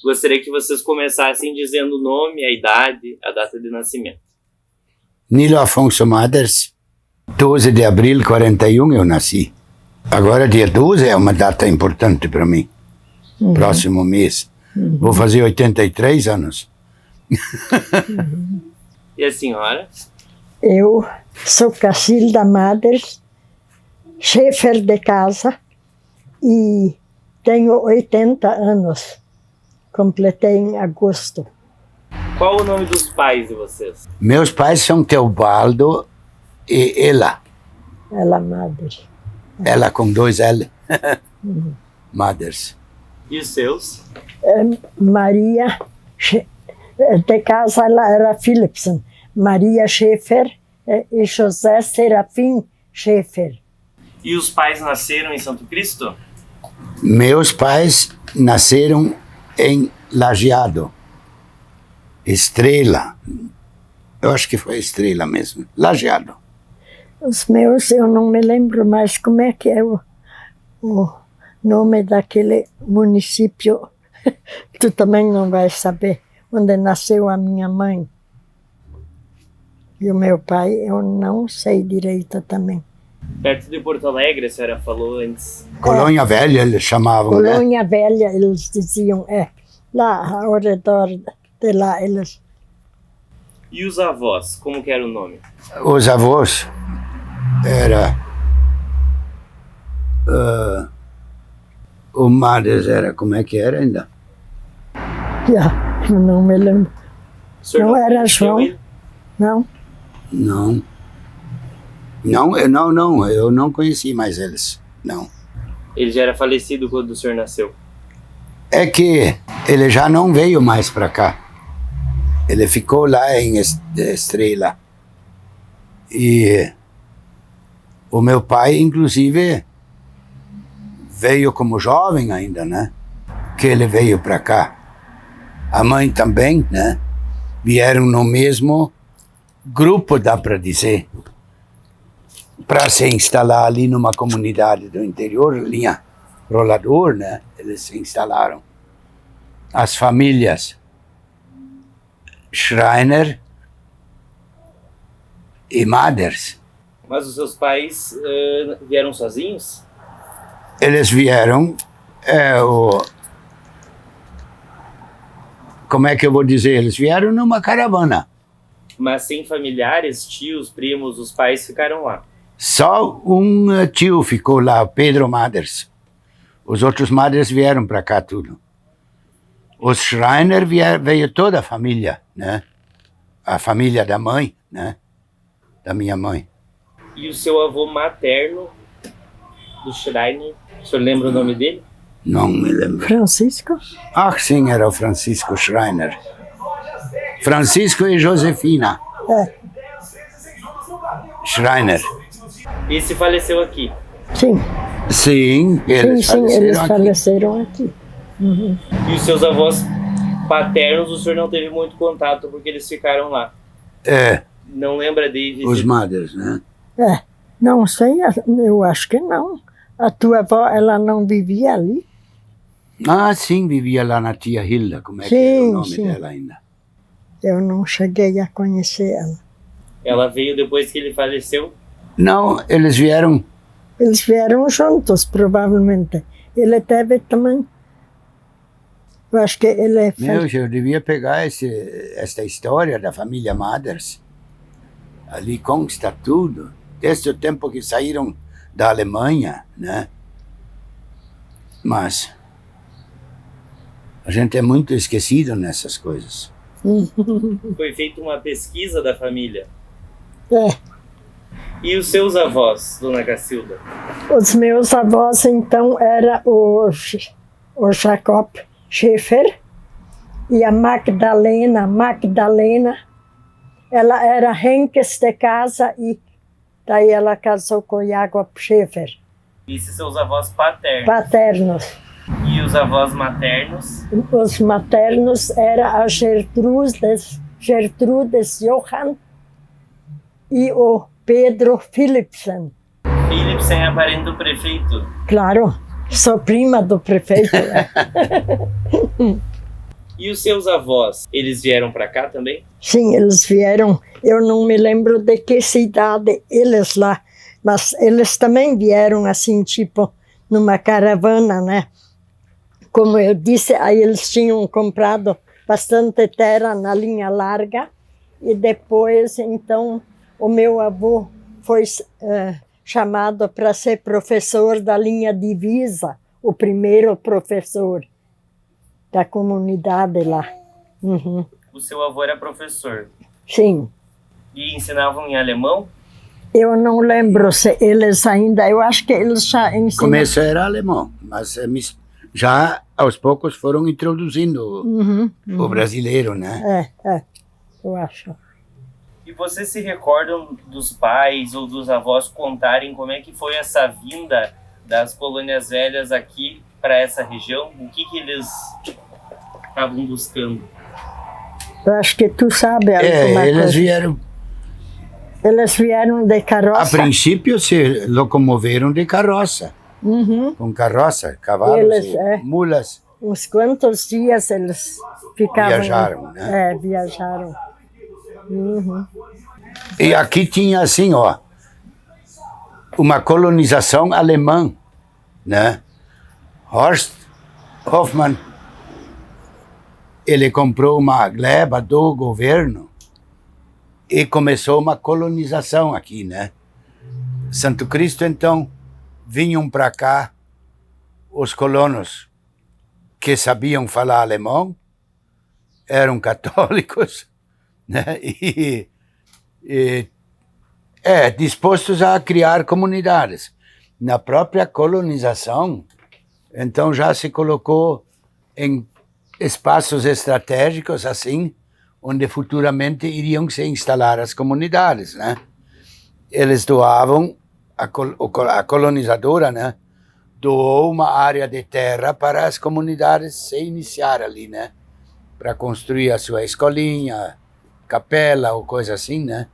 Gostaria que vocês começassem dizendo o nome, a idade, a data de nascimento. Nilo Afonso Maders, 12 de abril de 41 eu nasci. Agora dia 12 é uma data importante para mim. Próximo mês. Vou fazer 83 anos. E a senhora? Eu sou Cacilda Maders, chefe de casa, e tenho 80 anos. Completei em agosto. Qual o nome dos pais de vocês? Meus pais são Teobaldo e Ela. Ela Maders. Ela com 2 L. Maders. E os seus? Maria, de casa ela era Philipson. Maria Schaefer e José Serafim Schaefer. E os pais nasceram em Santo Cristo? Meus pais nasceram em Lajeado. Estrela. Eu acho que foi Estrela mesmo. Lajeado. Os meus, eu não me lembro mais como é que é o nome daquele município. Tu também não vais saber onde nasceu a minha mãe. E o meu pai, eu não sei direito também. Perto de Porto Alegre, a senhora falou antes. Colônia Velha eles chamavam, Colônia Velha, eles diziam, lá ao redor de lá eles. E os avós, como que era o nome? Os avós era o Maders era, como é que era ainda? Eu não me lembro. Não era conheceu João? ele? Não? Não, eu não conheci mais eles, não. Ele já era falecido quando o senhor nasceu. É que ele já não veio mais para cá. Ele ficou lá em Estrela. E o meu pai, inclusive, veio como jovem ainda, né? Que ele veio para cá. A mãe também, né? Vieram no mesmo grupo, dá para dizer, para se instalar ali numa comunidade do interior, linha Rolador, né? Eles se instalaram. As famílias Schreiner e Maders. Mas os seus pais vieram sozinhos? Eles vieram, como é que eu vou dizer? Eles vieram numa caravana. Mas sem familiares, tios, primos, os pais ficaram lá. Só um tio ficou lá, Pedro Maders. Os outros Maders vieram para cá tudo. Os Schreiner veio toda a família, né? A família da mãe, né? Da minha mãe. E o seu avô materno, do Schreiner, o senhor lembra o nome dele? Não me lembro. Francisco? Ah, sim, era o Francisco Schreiner. Francisco e Josefina Schreiner. Esse faleceu aqui. Sim. Sim, eles Eles aqui. faleceram aqui. E os seus avós paternos, o senhor não teve muito contato porque eles ficaram lá. Não lembra deles? Os Maders, né? Não sei, eu acho que não. A tua avó, ela não vivia ali? Ah, sim, vivia lá na tia Hilda, como é que era o nome dela ainda? Eu não cheguei a conhecer ela. Ela veio depois que ele faleceu? Não, eles vieram. Eles vieram juntos, provavelmente. Ele teve também. Eu acho que ele... Eu devia pegar esta história da família Maders. Ali consta tudo. Desde o tempo que saíram da Alemanha, né? Mas a gente é muito esquecido nessas coisas. Foi feita uma pesquisa da família. É. E os seus avós, dona Cacilda? Os meus avós, então, era o Jacob Schaefer e a Magdalena Ela era Henkes de casa e daí ela casou com Jacob Schäfer. Esses são os avós paternos. Paternos. E os avós maternos? Os maternos eram a Gertrudes Johann e o Pedro Philipsen. Philipsen é parente do prefeito? Claro, sou prima do prefeito. E os seus avós, eles vieram para cá também? Sim, eles vieram. Eu não me lembro de que cidade eles lá, mas eles também vieram assim, tipo, numa caravana, né? Como eu disse, aí eles tinham comprado bastante terra na linha larga e depois, então, o meu avô foi chamado para ser professor da linha divisa, o primeiro professor da comunidade lá. Uhum. O seu avô era professor? Sim. E ensinavam em alemão? Eu não lembro se eles ainda, eu acho que eles já ensinavam. Começo era alemão, mas já aos poucos foram introduzindo o brasileiro, né? Eu acho. E vocês se recordam dos pais ou dos avós contarem como é que foi essa vinda das colônias velhas aqui para essa região? O que eles estavam buscando? Eu acho que tu sabe alguma eles coisa. vieram... Eles vieram de carroça. A princípio se locomoveram de carroça. Com carroça, cavalos e mulas. Uns quantos dias eles ficavam... Viajaram, né? Viajaram. E aqui tinha assim, ó, uma colonização alemã, né? Horst Hoffmann, ele comprou uma gleba do governo e começou uma colonização aqui, né? Santo Cristo, então, vinham para cá os colonos que sabiam falar alemão, eram católicos, né? E dispostos a criar comunidades. Na própria colonização, então já se colocou em espaços estratégicos assim, onde futuramente iriam se instalar as comunidades, né? Eles doavam, a colonizadora, né, doou uma área de terra para as comunidades se iniciar ali, né? Para construir a sua escolinha, capela ou coisa assim, né?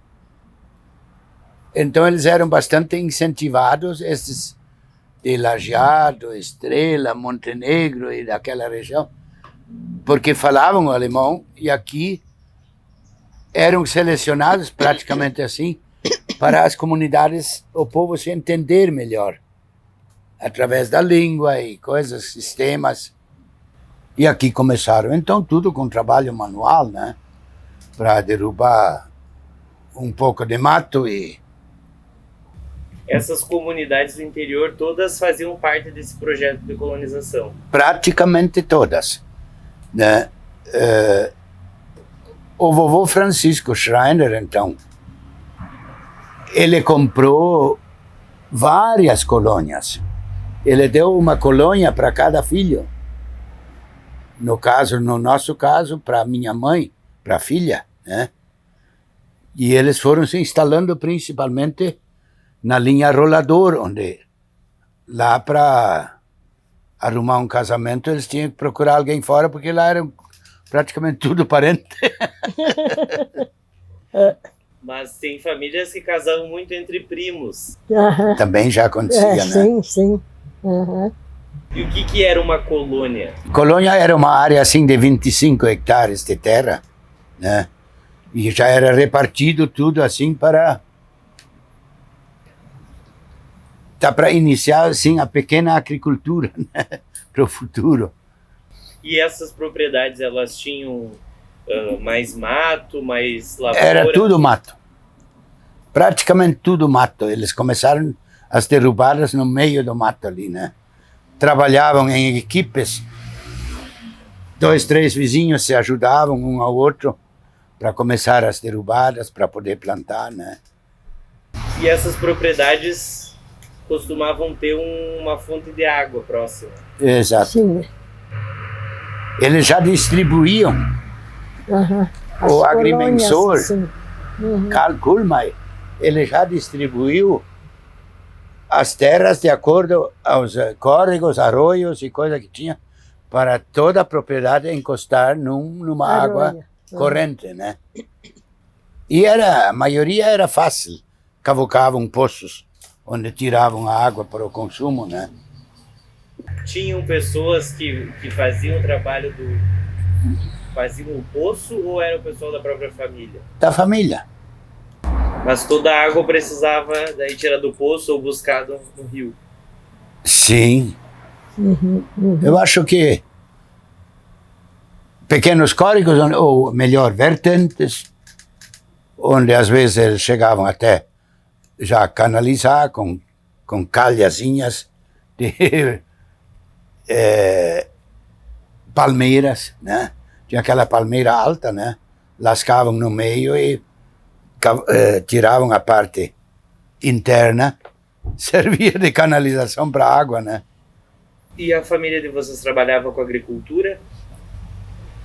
Então eles eram bastante incentivados, esses de Lajeado, Estrela, Montenegro e daquela região, porque falavam alemão e aqui eram selecionados praticamente assim para as comunidades, o povo se entender melhor, através da língua e coisas, sistemas. E aqui começaram, então, tudo com trabalho manual, né? Para derrubar um pouco de mato e... Essas comunidades do interior todas faziam parte desse projeto de colonização? Praticamente todas, né? O vovô Francisco Schreiner, então, ele comprou várias colônias. Ele deu uma colônia para cada filho. No nosso caso, para minha mãe, para a filha, né? E eles foram se instalando principalmente na linha Rolador, onde lá para arrumar um casamento eles tinham que procurar alguém fora, porque lá eram praticamente tudo parente. Mas tem famílias que casavam muito entre primos. Também já acontecia, né? Sim. E o que era uma colônia? Colônia era uma área assim de 25 hectares de terra, né? E já era repartido tudo assim para iniciar assim a pequena agricultura, né? Para o futuro. E essas propriedades, elas tinham mais mato, mais lavoura? Era tudo mato. Praticamente tudo mato. Eles começaram as derrubadas no meio do mato ali, né? Trabalhavam em equipes. 2, 3 vizinhos se ajudavam um ao outro para começar as derrubadas, para poder plantar, né? E essas propriedades costumavam ter uma fonte de água próxima? Exato. Sim. Eles já distribuíam o agrimensor Calcula, ele já distribuiu as terras de acordo aos córregos, arroios e coisas que tinha para toda a propriedade encostar numa água corrente, né? E a maioria era fácil. Cavocavam poços onde tiravam a água para o consumo, né? Tinham pessoas que faziam o trabalho faziam o poço ou era o pessoal da própria família? Da família. Mas toda a água precisava daí tirar do poço ou buscar no rio? Sim. Eu acho que pequenos córregos, ou melhor, vertentes, onde às vezes eles chegavam até já canalizar com calhazinhas de palmeiras, né? Tinha aquela palmeira alta, né? Lascavam no meio e tiravam a parte interna, servia de canalização para a água, né? E a família de vocês trabalhava com agricultura?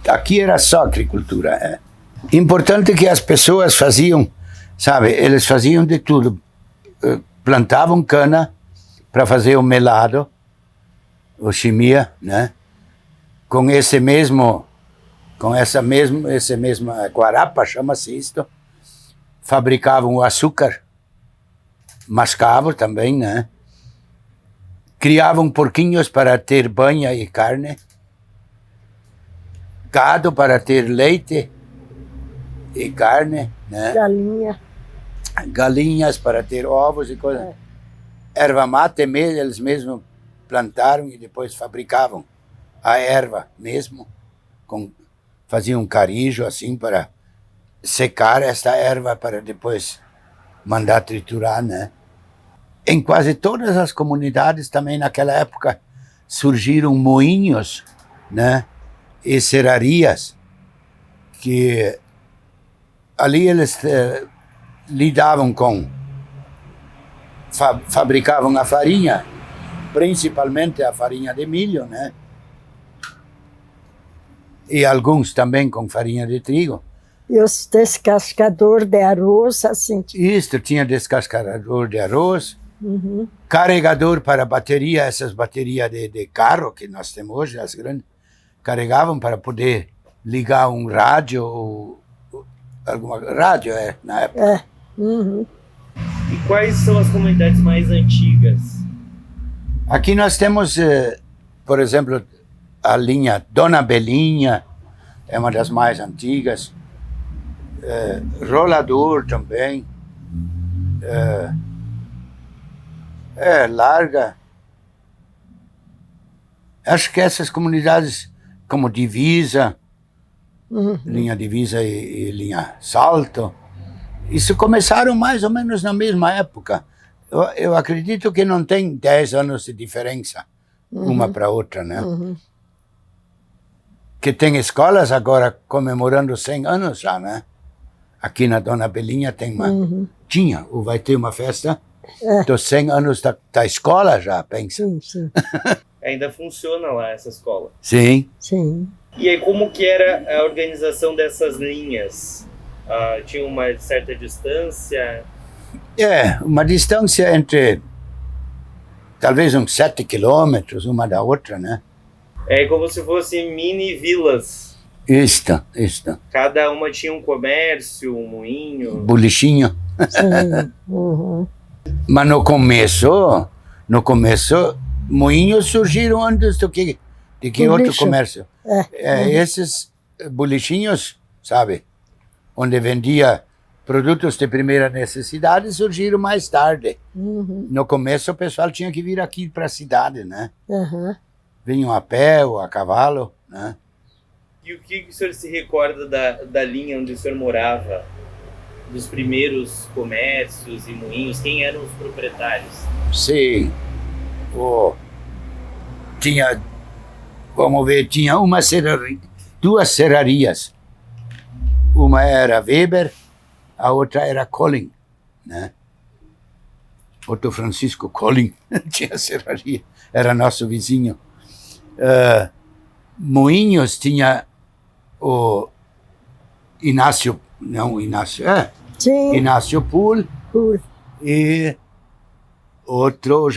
Aqui era só agricultura. Importante que as pessoas faziam, sabe, eles faziam de tudo. Plantavam cana para fazer o melado, o chimia, né? Com essa mesma guarapa, chama-se isto, fabricavam o açúcar, mascavam também, né? Criavam porquinhos para ter banha e carne, gado para ter leite e carne, né? Galinhas para ter ovos e coisas. Erva mate mesmo, eles mesmos plantaram e depois fabricavam a erva mesmo, faziam um carijo assim para secar esta erva para depois mandar triturar, né? Em quase todas as comunidades também naquela época surgiram moinhos, né? E serrarias, que ali eles lidavam fabricavam a farinha, principalmente a farinha de milho, né? E alguns também com farinha de trigo. E os descascador de arroz, assim? Isto, tinha descascador de arroz, carregador para bateria, essas baterias de carro que nós temos hoje, as grandes, carregavam para poder ligar um rádio, rádio na época. E quais são as comunidades mais antigas? Aqui nós temos, por exemplo, a linha Dona Belinha, é uma das mais antigas. Rolador também. Larga. Acho que essas comunidades, como Divisa, linha Divisa e linha Salto, isso começaram mais ou menos na mesma época. Eu acredito que não tem 10 anos de diferença uma para outra, né? Que tem escolas agora comemorando 100 anos já, né? Aqui na Dona Belinha tem tinha, ou vai ter uma festa dos 100 anos da escola já, pensa. Sim. Ainda funciona lá essa escola? Sim. E aí como que era a organização dessas linhas? Tinha uma certa distância? Uma distância entre talvez uns 7 quilômetros uma da outra, né? É como se fossem mini vilas. Isto. Cada uma tinha um comércio, um moinho. Bolichinho. Sim. Mas no começo, moinhos surgiram antes de que outro comércio. Esses bolichinhos, sabe, onde vendia produtos de primeira necessidade, surgiram mais tarde. No começo o pessoal tinha que vir aqui para a cidade, né? Vinham a pé ou a cavalo, né? E o que o senhor se recorda da linha onde o senhor morava? Dos primeiros comércios e moinhos? Quem eram os proprietários? Sim. Tinha, vamos ver, tinha duas serrarias. Uma era Weber, a outra era Collin, né? Otto Francisco Collin tinha serraria, era nosso vizinho. Moinhos tinha o Sim. Inácio Pool Por- e outro,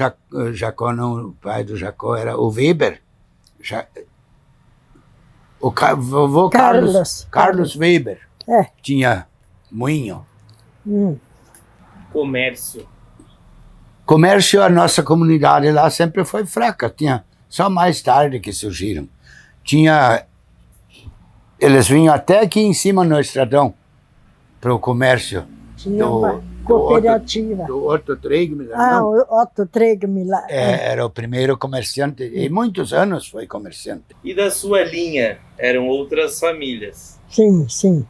Jacó não, o pai do Jacó era o Weber. Vovô Carlos Weber. É. Tinha moinho. Comércio. Comércio, a nossa comunidade lá sempre foi fraca. Tinha só mais tarde que surgiram. Eles vinham até aqui em cima no Estradão para o comércio. Tinha uma cooperativa. Do Otto Tregmiller. O Otto Tregmiller. Era o primeiro comerciante, e muitos anos foi comerciante. E da sua linha, eram outras famílias? Sim, sim.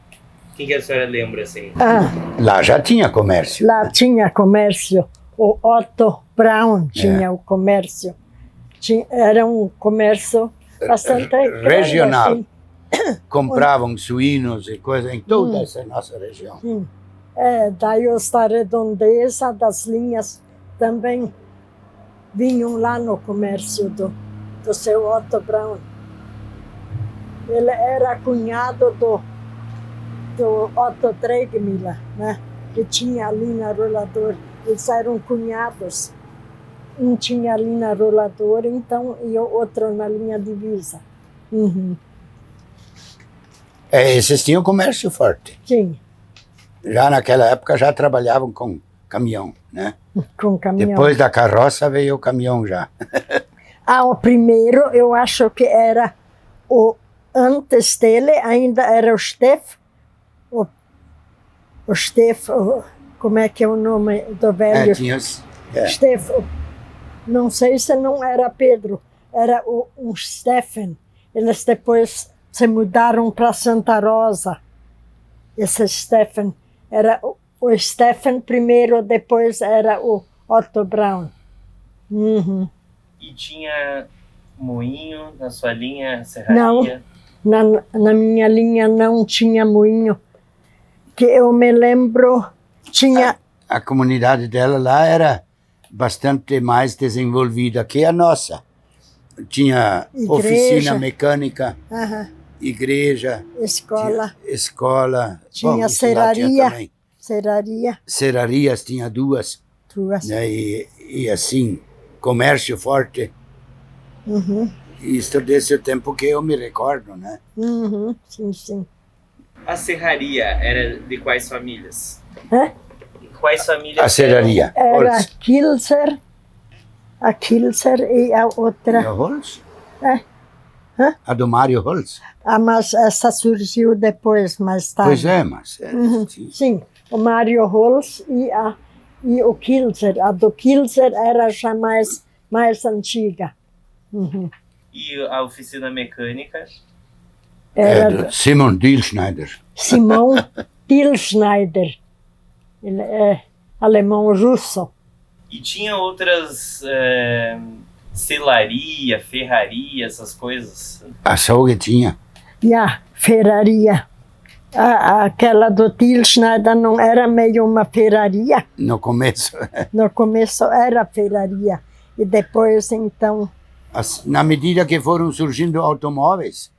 Quem que a senhora lembra, assim? Lá já tinha comércio. Lá tinha comércio. O Otto Braun tinha o comércio. Era um comércio bastante grande, regional. assim. Compravam suínos e coisas em toda essa nossa região. Sim. Daí os da redondeza das linhas também vinham lá no comércio do seu Otto Braun. Ele era cunhado do Otto Tregmiller, né? Que tinha ali na Rolador. Eles eram cunhados. Um tinha ali na Rolador, então, e o outro na linha divisa. Esses tinham comércio forte. Sim, Já naquela época já trabalhavam com caminhão, né? com caminhão. Depois da carroça veio o caminhão já. O primeiro, eu acho que era antes dele, ainda era o Steff. O Steff, como é que é o nome do velho? Steff, não sei se não era Pedro, era um Stephen. Eles depois se mudaram para Santa Rosa. Esse Stephen era o Stephen primeiro, depois era o Otto Braun. E tinha moinho na sua linha, serraria? Não, na minha linha não tinha moinho. Que eu me lembro, tinha... A comunidade dela lá era bastante mais desenvolvida que a nossa. Tinha Igreja. Oficina mecânica, igreja, escola. Tinha serraria. Serrarias tinha duas. Né? E assim, comércio forte. Isso desse tempo que eu me recordo, né? Sim, sim. A serraria era de quais famílias? Quais famílias? A serraria. Era a Kilser e a outra... E a Holz? A do Mário Holz? Mas essa surgiu depois, mais tarde. Pois é, mas... Sim, o Mário Holz e o Kilser. A do Kilser era já mais antiga. E a oficina mecânica? Era do Simon Dilschneider. Simon Dilschneider. Ele é alemão-russo. E tinha outras selaria, ferraria, essas coisas? Açougue tinha. Ferraria. Aquela do Dilschneider não era meio uma ferraria? No começo. No começo era ferraria. E depois, então... Na medida que foram surgindo automóveis,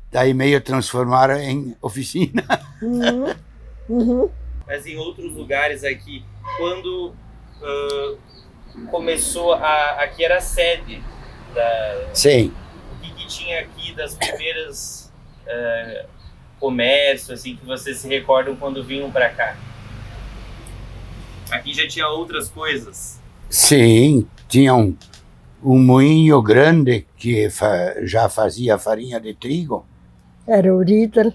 daí meio transformaram em oficina. Mas em outros lugares aqui, quando começou aqui era a sede da... Sim. O que tinha aqui das primeiras comércio, assim, que vocês se recordam quando vinham para cá? Aqui já tinha outras coisas? Sim, tinha um moinho grande que já fazia farinha de trigo. Era o Riedel.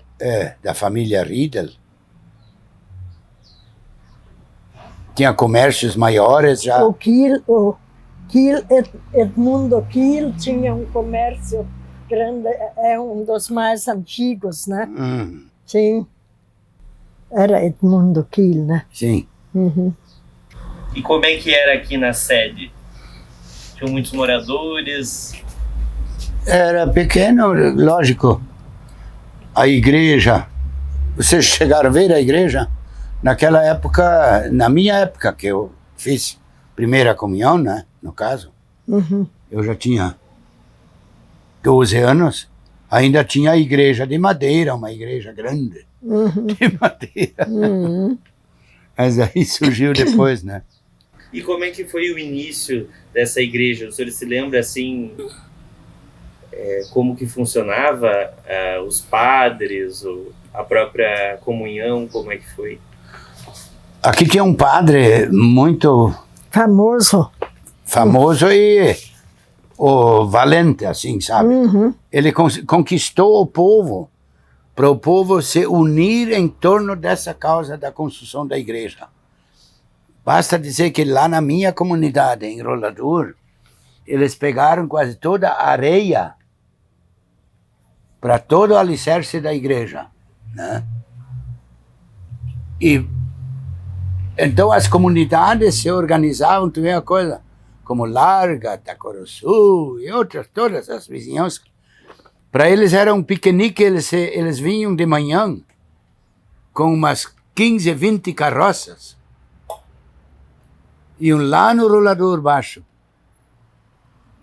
Da família Riedel. Tinha comércios maiores já. O Kiel, Edmundo Kiel tinha um comércio grande, é um dos mais antigos, né? Sim. Era Edmundo Kiel, né? Sim. E como é que era aqui na sede? Tinham muitos moradores? Era pequeno, lógico. A igreja, vocês chegaram a ver a igreja? Naquela época, na minha época, que eu fiz primeira comunhão, né, no caso, eu já tinha 12 anos, ainda tinha a igreja de madeira, uma igreja grande de madeira. Mas aí surgiu depois, né? E como é que foi o início dessa igreja? O senhor se lembra, assim, como que funcionava os padres, a própria comunhão, como é que foi? Aqui tinha um padre muito famoso e valente, assim, sabe? Ele conquistou o povo, para o povo se unir em torno dessa causa da construção da igreja. Basta dizer que lá na minha comunidade, em Rolador, eles pegaram quase toda a areia para todo o alicerce da igreja, né? E então as comunidades se organizavam, tu vê a coisa, como Larga, Taquarussu e outras, todas as vizinhanças. Para eles era um piquenique, eles vinham de manhã com umas 15, 20 carroças. Iam lá no Rolador baixo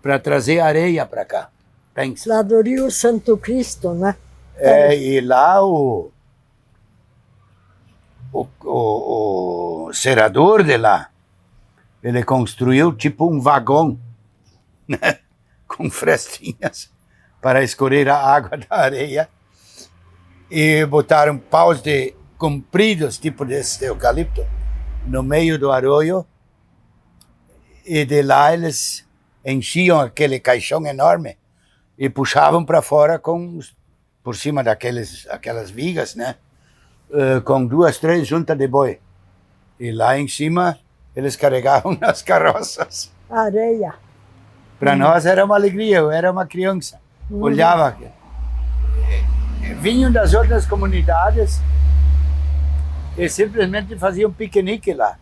para trazer areia para cá. Pensa. Lá do Rio Santo Cristo, né? E lá o serador de lá, ele construiu tipo um vagão, né? Com frestinhas para escorrer a água da areia. E botaram paus compridos, tipo desse eucalipto, no meio do arroio. E de lá eles enchiam aquele caixão enorme e puxavam para fora por cima aquelas vigas, né? Com 2, 3 juntas de boi. E lá em cima eles carregavam nas carroças. Areia. Para nós era uma alegria, eu era uma criança. Olhava. Vinham das outras comunidades e simplesmente faziam piquenique lá.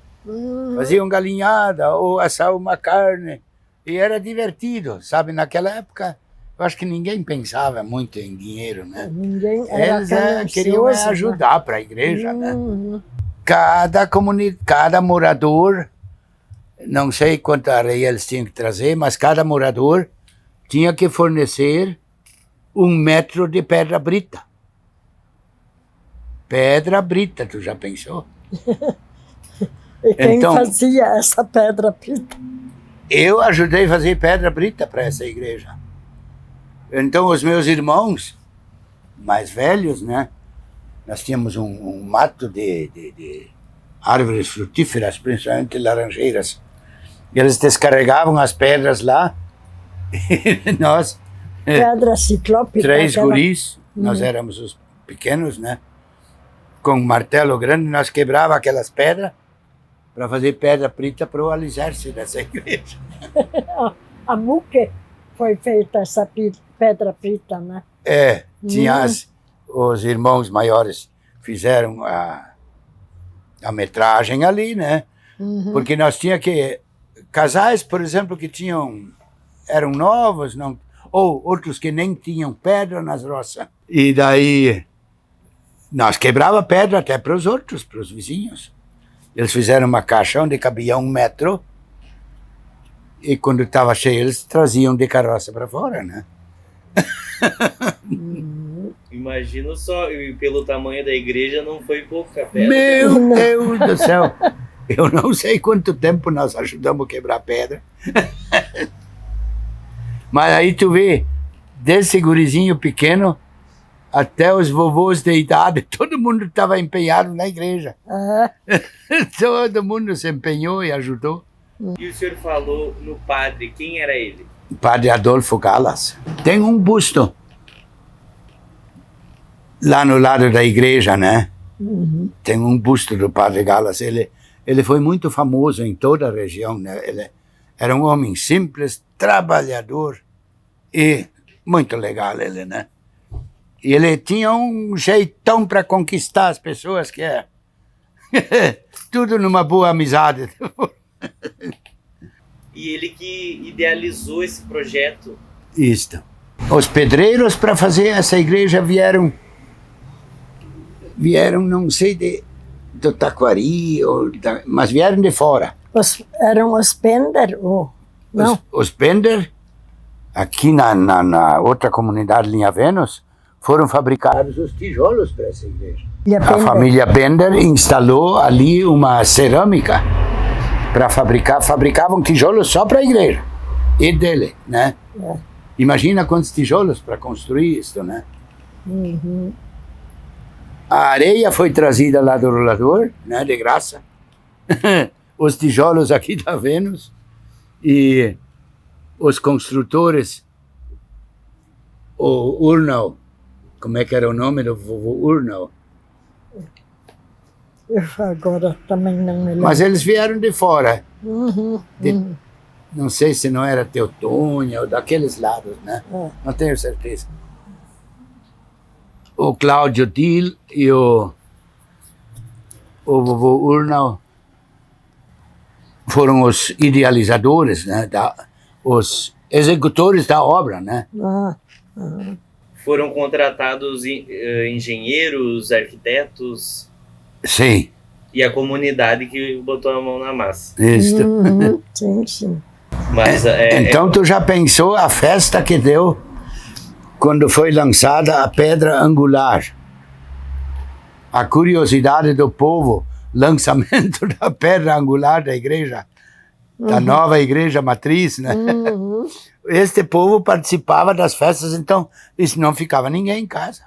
Faziam galinhada ou assavam uma carne. E era divertido, sabe? Naquela época, eu acho que ninguém pensava muito em dinheiro, né? Ninguém era Eles queriam ajudar para a igreja, né? Cada morador, não sei quanta areia eles tinham que trazer, mas cada morador tinha que fornecer 1 metro de pedra brita. Pedra brita, tu já pensou? E quem fazia essa pedra brita? Eu ajudei a fazer pedra brita para essa igreja. Então os meus irmãos mais velhos, né? Nós tínhamos um mato de árvores frutíferas, principalmente laranjeiras. Eles descarregavam as pedras lá e nós, pedra ciclópica, 3 guris, nós éramos os pequenos, né? Com um martelo grande, nós quebrava aquelas pedras para fazer pedra brita para o alicerce dessa igreja. A muque foi feita essa pedra brita, né? Tinha os irmãos maiores fizeram a metragem ali, né? Porque nós tinha que casais, por exemplo, que eram novos, ou outros que nem tinham pedra nas roças. E daí nós quebrava pedra até para os outros, para os vizinhos. Eles fizeram uma caixa onde cabia 1 metro e quando estava cheio eles traziam de carroça para fora, né? Imagino só, pelo tamanho da igreja não foi pouca pedra. Meu Deus do céu! Eu não sei quanto tempo nós ajudamos a quebrar pedra. Mas aí tu vê, desse gurizinho pequeno até os vovôs de idade, todo mundo estava empenhado na igreja. Todo mundo se empenhou e ajudou. E o senhor falou no padre, quem era ele? O padre Adolfo Galas. Tem um busto lá no lado da igreja, né? Tem um busto do padre Galas. Ele foi muito famoso em toda a região, né? Ele era um homem simples, trabalhador e muito legal ele, né? E ele tinha um jeitão para conquistar as pessoas que é tudo numa boa amizade. E ele que idealizou esse projeto. Isso. Os pedreiros para fazer essa igreja vieram, não sei, do Taquari, mas vieram de fora. Eram os Bender? Não. Os Bender, aqui na outra comunidade, Linha Vênus, foram fabricados os tijolos para essa igreja. A família Bender instalou ali uma cerâmica para fabricavam tijolos só para a igreja e dele, né? Imagina quantos tijolos para construir isso, né? Uhum. A areia foi trazida lá do rolador, né, de graça. Os tijolos aqui da Vênus e os construtores, o Urnau, como é que era o nome do vovô Urnau? Eu agora também não me lembro. Mas eles vieram de fora. Uhum. Não sei se não era Teutônia ou daqueles lados, né? É. Não tenho certeza. O Cláudio Dill e o vovô Urnau foram os idealizadores, né? Os executores da obra, né? Foram contratados engenheiros, arquitetos? Sim. E a comunidade que botou a mão na massa. Isso. Uhum. Sim, sim. Mas, então tu já pensou a festa que deu quando foi lançada a pedra angular? A curiosidade do povo, lançamento da pedra angular da igreja, da nova igreja matriz, né? Uhum. Este povo participava das festas, então isso não ficava ninguém em casa.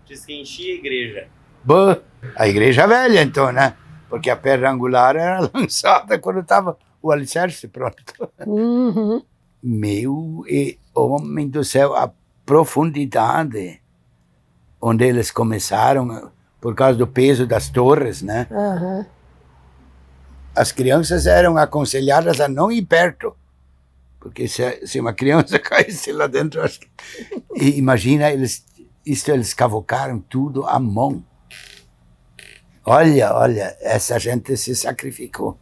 Diz que enchia a igreja. Bom, a igreja velha, então, né? Porque a pedra angular era lançada quando estava o alicerce pronto. Uhum. Meu homem do céu, a profundidade onde eles começaram, por causa do peso das torres, né? Uhum. As crianças eram aconselhadas a não ir perto, porque se uma criança caísse lá dentro, acho que... E imagina, eles cavocaram tudo à mão. Olha, essa gente se sacrificou.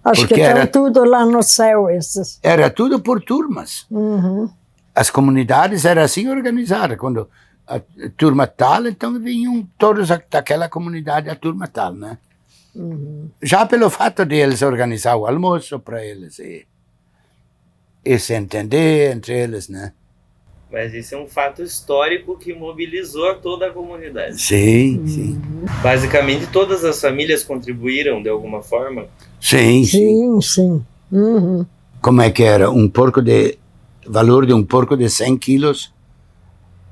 Acho Porque que estão era tudo lá no céu, esses. Era tudo por turmas. Uhum. As comunidades eram assim organizadas. Quando a turma tal, então vinham todos daquela comunidade, a turma tal, né? Uhum. Já pelo fato de eles organizar o almoço para eles e se entender entre eles, né? Mas isso é um fato histórico que mobilizou toda a comunidade. Sim. Basicamente, todas as famílias contribuíram de alguma forma? Sim. Sim. Uhum. Como é que era? Valor de um porco de 100 quilos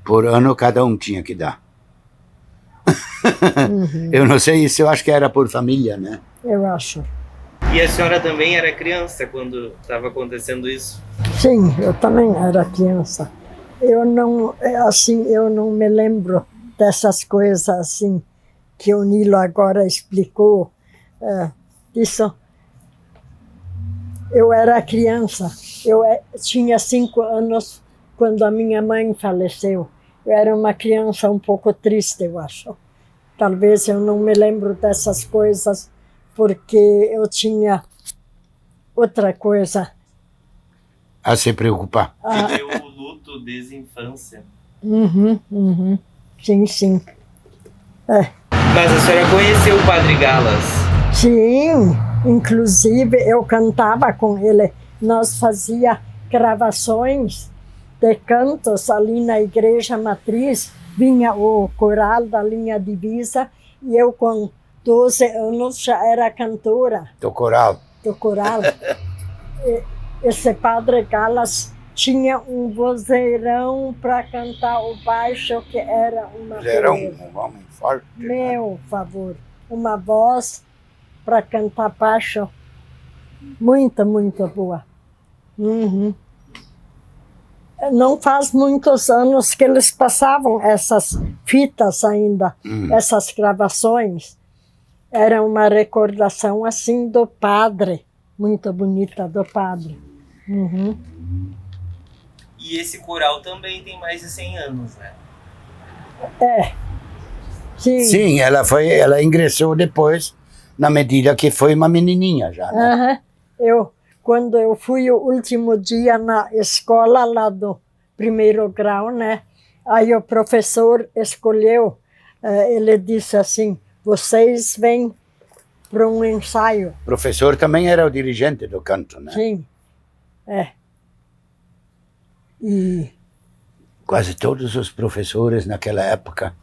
por ano cada um tinha que dar. Eu não sei, isso eu acho que era por família, né? Eu acho. E a senhora também era criança quando estava acontecendo isso? Sim, eu também era criança. Eu não me lembro dessas coisas assim que o Nilo agora explicou. Isso. Eu era criança. Eu tinha 5 anos quando a minha mãe faleceu. Eu era uma criança um pouco triste, eu acho. Talvez eu não me lembro dessas coisas porque eu tinha outra coisa a se preocupar. Viveu o luto desde a infância. Uhum. Sim. Mas a senhora conheceu o Padre Galas? Sim, inclusive eu cantava com ele. Nós fazia gravações de cantos ali na igreja matriz. Vinha o coral da Linha Divisa e eu com 12 anos já era cantora. Do coral. Esse Padre Galas tinha um vozeirão para cantar o baixo, que era uma Ele era um homem forte. Meu favor, uma voz para cantar baixo muito boa. Uhum. Não faz muitos anos que eles passavam essas fitas ainda, essas gravações. Era uma recordação assim do padre, muito bonita do padre. Uhum. E esse coral também tem mais de 100 anos, né? Sim, ela ingressou depois, na medida que foi uma menininha já, né? Quando eu fui o último dia na escola lá do 1º grau, né? Aí o professor escolheu, ele disse assim, vocês vêm para um ensaio. O professor também era o dirigente do canto, né? Sim, E quase todos os professores naquela época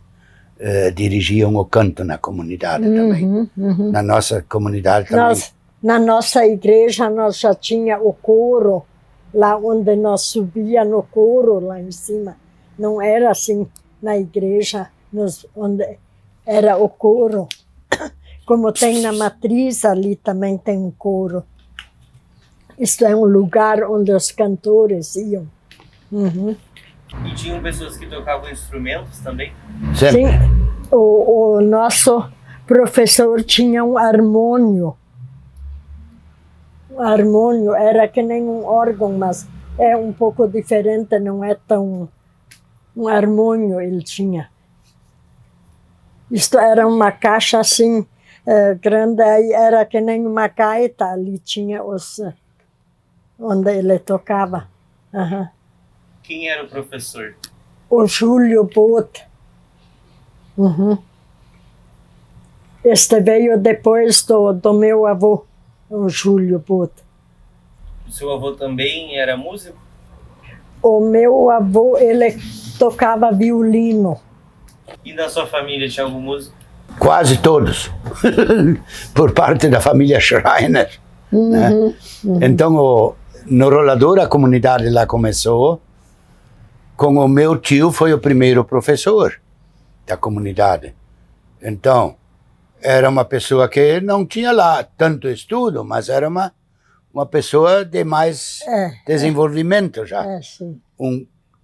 dirigiam o canto na comunidade também. Na nossa comunidade também. Na nossa igreja nós já tinha o coro, lá onde nós subia no coro, lá em cima. Não era assim na igreja, onde era o coro. Como tem na matriz, ali também tem um coro. Isto é um lugar onde os cantores iam. E tinham pessoas que tocavam instrumentos também? Sempre. Sim, o nosso professor tinha um harmônio. O harmônio era que nem um órgão, mas é um pouco diferente, não é tão... Um harmônio ele tinha. Isto era uma caixa assim, grande, aí era que nem uma gaita, ali tinha onde ele tocava. Quem era o professor? O Júlio Bot. Este veio depois do meu avô, o Júlio Bot. O seu avô também era músico? O meu avô, ele tocava violino. E na sua família tinha algum músico? Quase todos. Por parte da família Schreiner. Né? Então, no Rolador, a comunidade lá começou com o meu tio, foi o primeiro professor da comunidade. Então, era uma pessoa que não tinha lá tanto estudo, mas era uma pessoa de mais desenvolvimento já. Sim.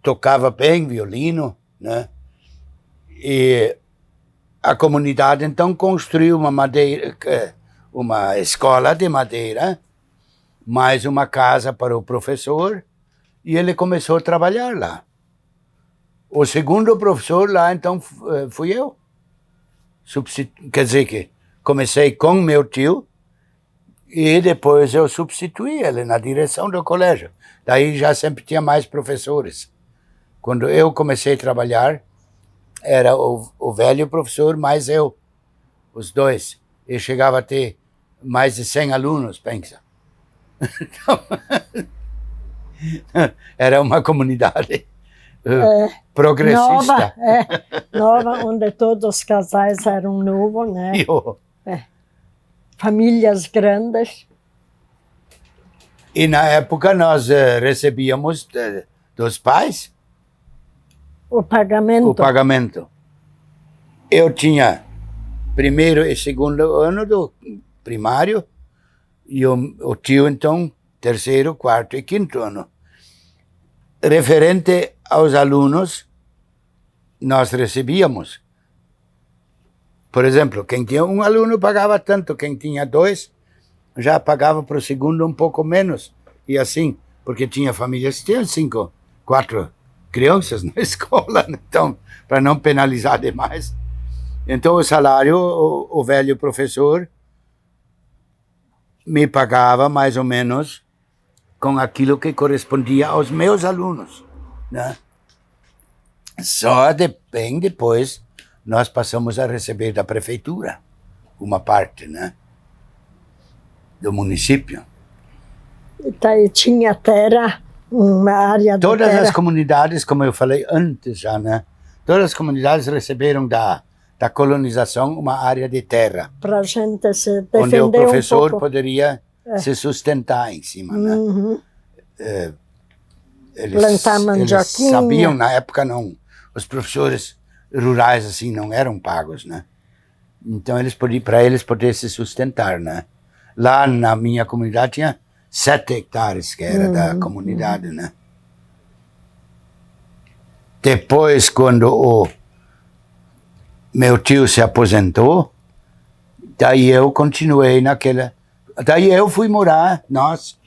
Tocava bem violino, né? E a comunidade então construiu uma escola de madeira, mais uma casa para o professor, e ele começou a trabalhar lá. O segundo professor lá, então, fui eu. Quer dizer que comecei com meu tio e depois eu substituí ele na direção do colégio. Daí já sempre tinha mais professores. Quando eu comecei a trabalhar, era o velho professor mais eu, os dois. E chegava a ter mais de 100 alunos, pensa. Então, era uma comunidade progressista. Nova, onde todos os casais eram novos, né? Famílias grandes. E na época nós recebíamos dos pais o pagamento. Eu tinha primeiro e segundo ano do primário e o tio, então, terceiro, quarto e quinto ano. Referente aos alunos, nós recebíamos. Por exemplo, quem tinha um aluno pagava tanto, quem tinha dois já pagava para o segundo um pouco menos. E assim, porque tinha famílias que tinham 4 crianças na escola, então, para não penalizar demais. Então, o salário, o velho professor me pagava mais ou menos com aquilo que correspondia aos meus alunos, né? Só bem depois nós passamos a receber da prefeitura uma parte, né, do município. Então, tinha terra, uma área de Todas terra. as comunidades, como eu falei antes já, né, todas as comunidades receberam da colonização uma área de terra. Para a gente se defender onde o professor um pouco. poderia se sustentar em cima, né? Plantar mandioquinha. Eles sabiam, na época não, os professores rurais assim não eram pagos, né? Então para eles poderem se sustentar, né? Lá na minha comunidade tinha 7 hectares que era da comunidade, né? Depois, quando o meu tio se aposentou, daí eu continuei naquela... Daí eu fui morar, nós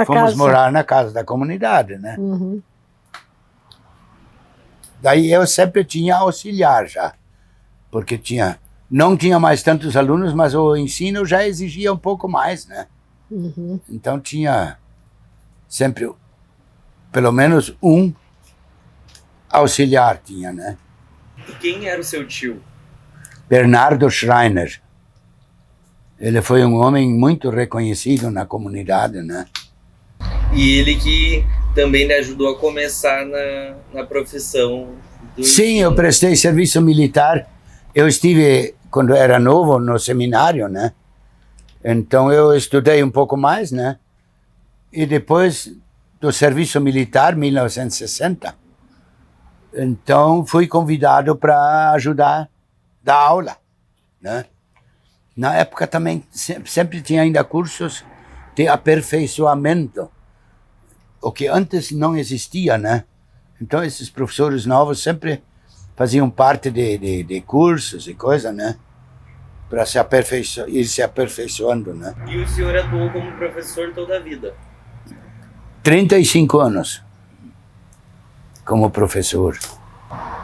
fomos morar na casa da comunidade, né? Daí eu sempre tinha auxiliar já, porque não tinha mais tantos alunos, mas o ensino já exigia um pouco mais, né? Então tinha sempre, pelo menos um auxiliar tinha, né? E quem era o seu tio? Bernardo Schreiner. Ele foi um homem muito reconhecido na comunidade, né? E ele que também lhe ajudou a começar na profissão do Sim, eu prestei serviço militar. Eu estive, quando era novo, no seminário, né? Então eu estudei um pouco mais, né? E depois do serviço militar, 1960, então fui convidado para ajudar a dar aula, né? Na época também sempre tinha ainda cursos de aperfeiçoamento, o que antes não existia, né? Então esses professores novos sempre faziam parte de cursos e coisa, né? Para ir se aperfeiçoando, né? E o senhor atuou como professor toda a vida? 35 anos como professor.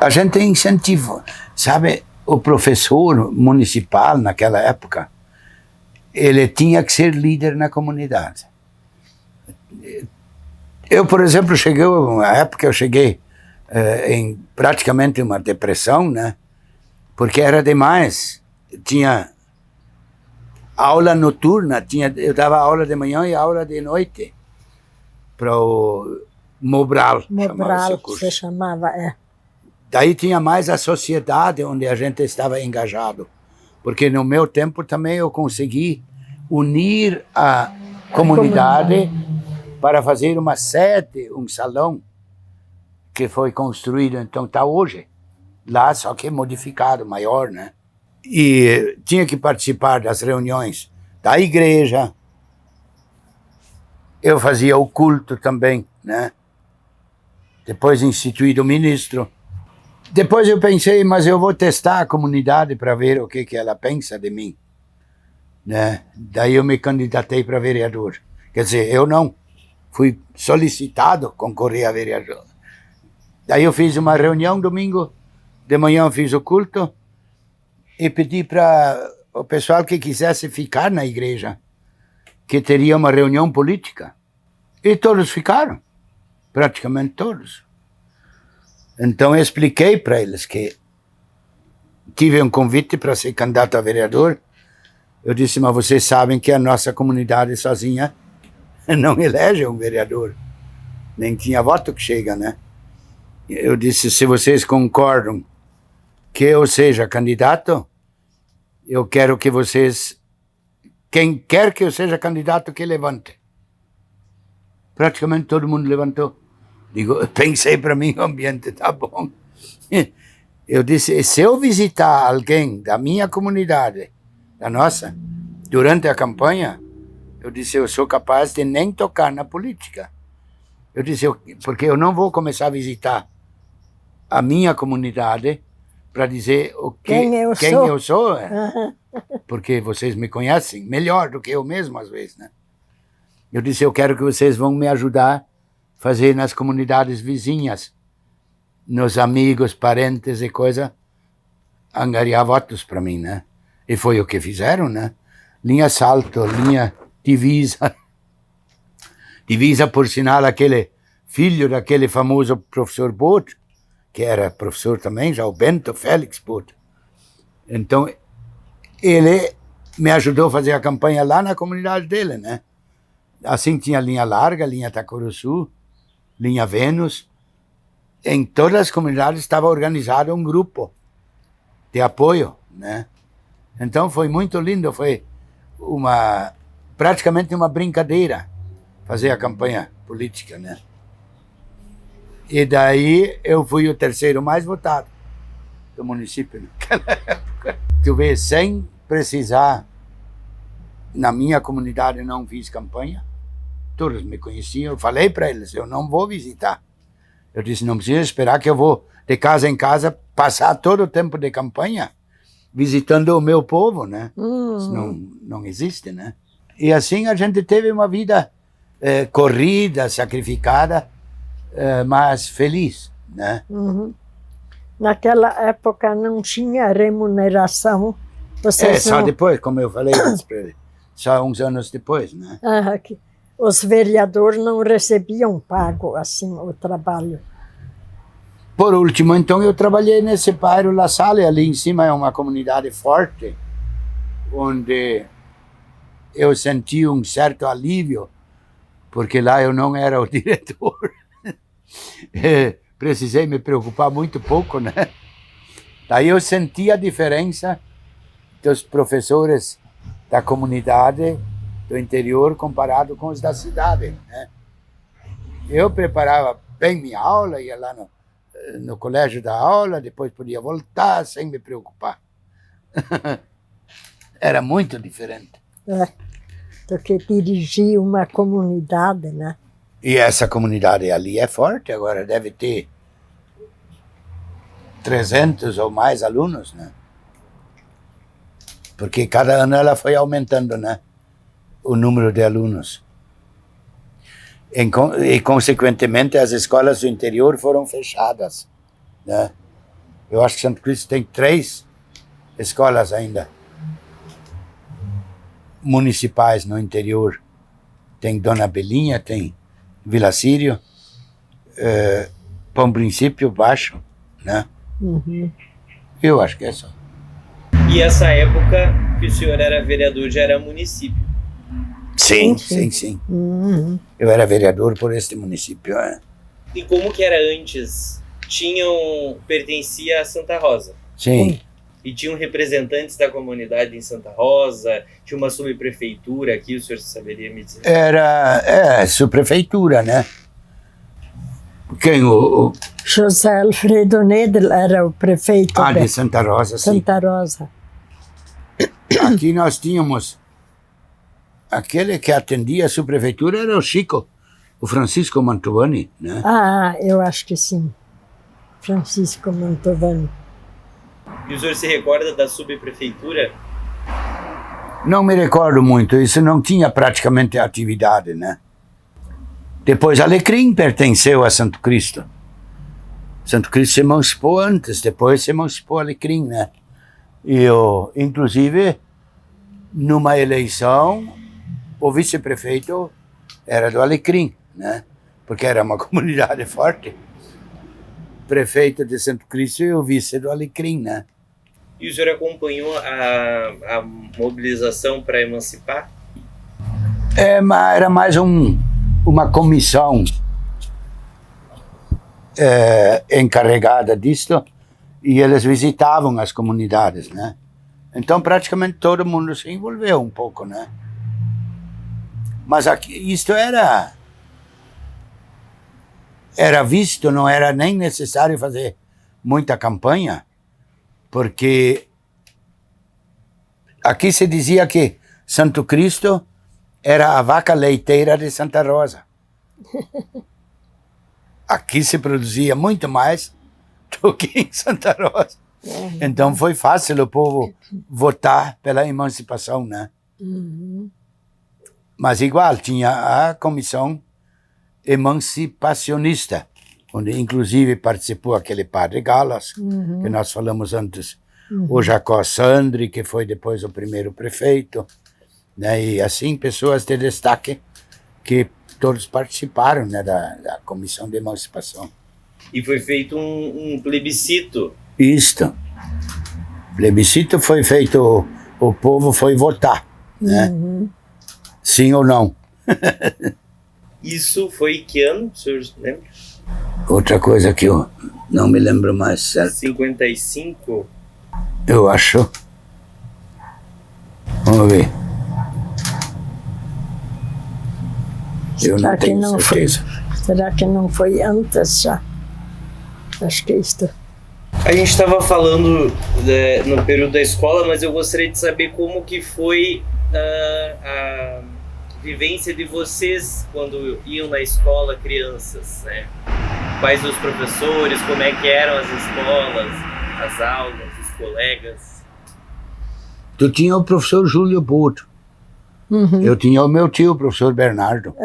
A gente tem incentivo, sabe? O professor municipal naquela época, ele tinha que ser líder na comunidade. Eu, por exemplo, uma época eu cheguei em praticamente uma depressão, né? Porque era demais. Tinha aula noturna, eu dava aula de manhã e aula de noite para o Mobral. Mobral, se chamava, é. Daí tinha mais a sociedade onde a gente estava engajado. Porque no meu tempo também eu consegui unir a comunidade para fazer uma sede, um salão, que foi construído, então está hoje lá, só que modificado, maior, né? E tinha que participar das reuniões da igreja. Eu fazia o culto também, né? Depois instituído ministro. Depois eu pensei, mas eu vou testar a comunidade para ver o que ela pensa de mim, né? Daí eu me candidatei para vereador. Quer dizer, eu não fui solicitado a concorrer a vereador. Daí eu fiz uma reunião domingo, de manhã eu fiz o culto e pedi para o pessoal que quisesse ficar na igreja, que teria uma reunião política. E todos ficaram, praticamente todos. Então eu expliquei para eles que tive um convite para ser candidato a vereador. Eu disse, mas vocês sabem que a nossa comunidade sozinha não elege um vereador. Nem tinha voto que chega, né? Eu disse, se vocês concordam que eu seja candidato, eu quero que vocês, quem quer que eu seja candidato, que levante. Praticamente todo mundo levantou. Digo, pensei para mim, o ambiente tá bom. Eu disse, se eu visitar alguém da minha comunidade, da nossa, durante a campanha, eu disse, eu sou capaz de nem tocar na política. Eu disse, porque eu não vou começar a visitar a minha comunidade para dizer quem eu sou. Porque vocês me conhecem melhor do que eu mesmo, às vezes, né? Eu disse, eu quero que vocês vão me ajudar a fazer nas comunidades vizinhas, nos amigos, parentes e coisa, angariar votos para mim, né? E foi o que fizeram, né? Linha Salto, linha Divisa. Divisa, por sinal, aquele filho daquele famoso professor Bot, que era professor também, já o Bento Félix Bot. Então, ele me ajudou a fazer a campanha lá na comunidade dele, né? Assim tinha linha Larga, linha Tacuruçu, linha Vênus. Em todas as comunidades estava organizado um grupo de apoio, né? Então foi muito lindo, foi praticamente uma brincadeira fazer a campanha política, né? E daí eu fui o terceiro mais votado do município naquela época. Tu vê, sem precisar, na minha comunidade não fiz campanha, todos me conheciam, eu falei para eles, eu não vou visitar. Eu disse, não precisa esperar que eu vou de casa em casa passar todo o tempo de campanha visitando o meu povo, né? Isso não existe, né? E assim a gente teve uma vida corrida, sacrificada, mas feliz, né? Naquela época não tinha remuneração. Só depois, como eu falei antes para ele, só uns anos depois, né? Os vereadores não recebiam pago assim o trabalho. Por último, então, eu trabalhei nesse bairro La Salle, ali em cima é uma comunidade forte, onde eu senti um certo alívio porque lá eu não era o diretor. Precisei me preocupar muito pouco, né? Daí eu senti a diferença dos professores da comunidade do interior comparado com os da cidade, né? Eu preparava bem minha aula, ia lá no colégio da aula, depois podia voltar sem me preocupar. Era muito diferente. Do que dirigir uma comunidade, né? E essa comunidade ali é forte, agora deve ter 300 ou mais alunos, né? Porque cada ano ela foi aumentando, né? O número de alunos. E, consequentemente, as escolas do interior foram fechadas, né? Eu acho que Santo Cristo tem 3 escolas ainda municipais no interior. Tem Dona Belinha, tem Vila Sírio, Bom Princípio, Baixo, né? Eu acho que é só. E essa época que o senhor era vereador já era município? Sim. Eu era vereador por este município. E como que era antes? Pertencia a Santa Rosa? Sim. E tinham representantes da comunidade em Santa Rosa? Tinha uma subprefeitura aqui, o senhor saberia me dizer? Era, subprefeitura, né? Quem? José Alfredo Nedel era o prefeito de Santa Rosa, sim. Santa Rosa. Aqui nós tínhamos, aquele que atendia a subprefeitura era o Chico, o Francisco Mantovani, né? Eu acho que sim. Francisco Mantovani. E o senhor se recorda da subprefeitura? Não me recordo muito, isso não tinha praticamente atividade, né? Depois Alecrim pertenceu a Santo Cristo. Santo Cristo se emancipou antes, depois se emancipou Alecrim, né? E inclusive, numa eleição, o vice-prefeito era do Alecrim, né? Porque era uma comunidade forte. Prefeito de Santo Cristo e o vice do Alecrim, né? E o senhor acompanhou a mobilização para emancipar? Mas era mais uma comissão encarregada disto, e eles visitavam as comunidades, né? Então praticamente todo mundo se envolveu um pouco, né? Mas isto era visto, não era nem necessário fazer muita campanha, porque aqui se dizia que Santo Cristo era a vaca leiteira de Santa Rosa. Aqui se produzia muito mais do que em Santa Rosa. Então foi fácil o povo votar pela emancipação, né? Mas igual, tinha a comissão emancipacionista, onde inclusive participou aquele padre Galas, que nós falamos antes, o Jacó Sandri, que foi depois o primeiro prefeito, né? E assim, pessoas de destaque que todos participaram, né, da comissão de emancipação. E foi feito um plebiscito. Isto. Plebiscito foi feito, o povo foi votar, né? Sim ou não. Isso foi que ano, o senhor lembra? Outra coisa que eu não me lembro mais, certo? 55? Eu acho. Vamos ver. Eu não tenho certeza. Será que não foi antes já? Acho que é isto. A gente estava falando no período da escola, mas eu gostaria de saber como que foi a vivência de vocês quando iam na escola, crianças, né? Quais os professores, como é que eram as escolas, as aulas, os colegas? Tu tinha o professor Júlio Boto. Eu tinha o meu tio, o professor Bernardo.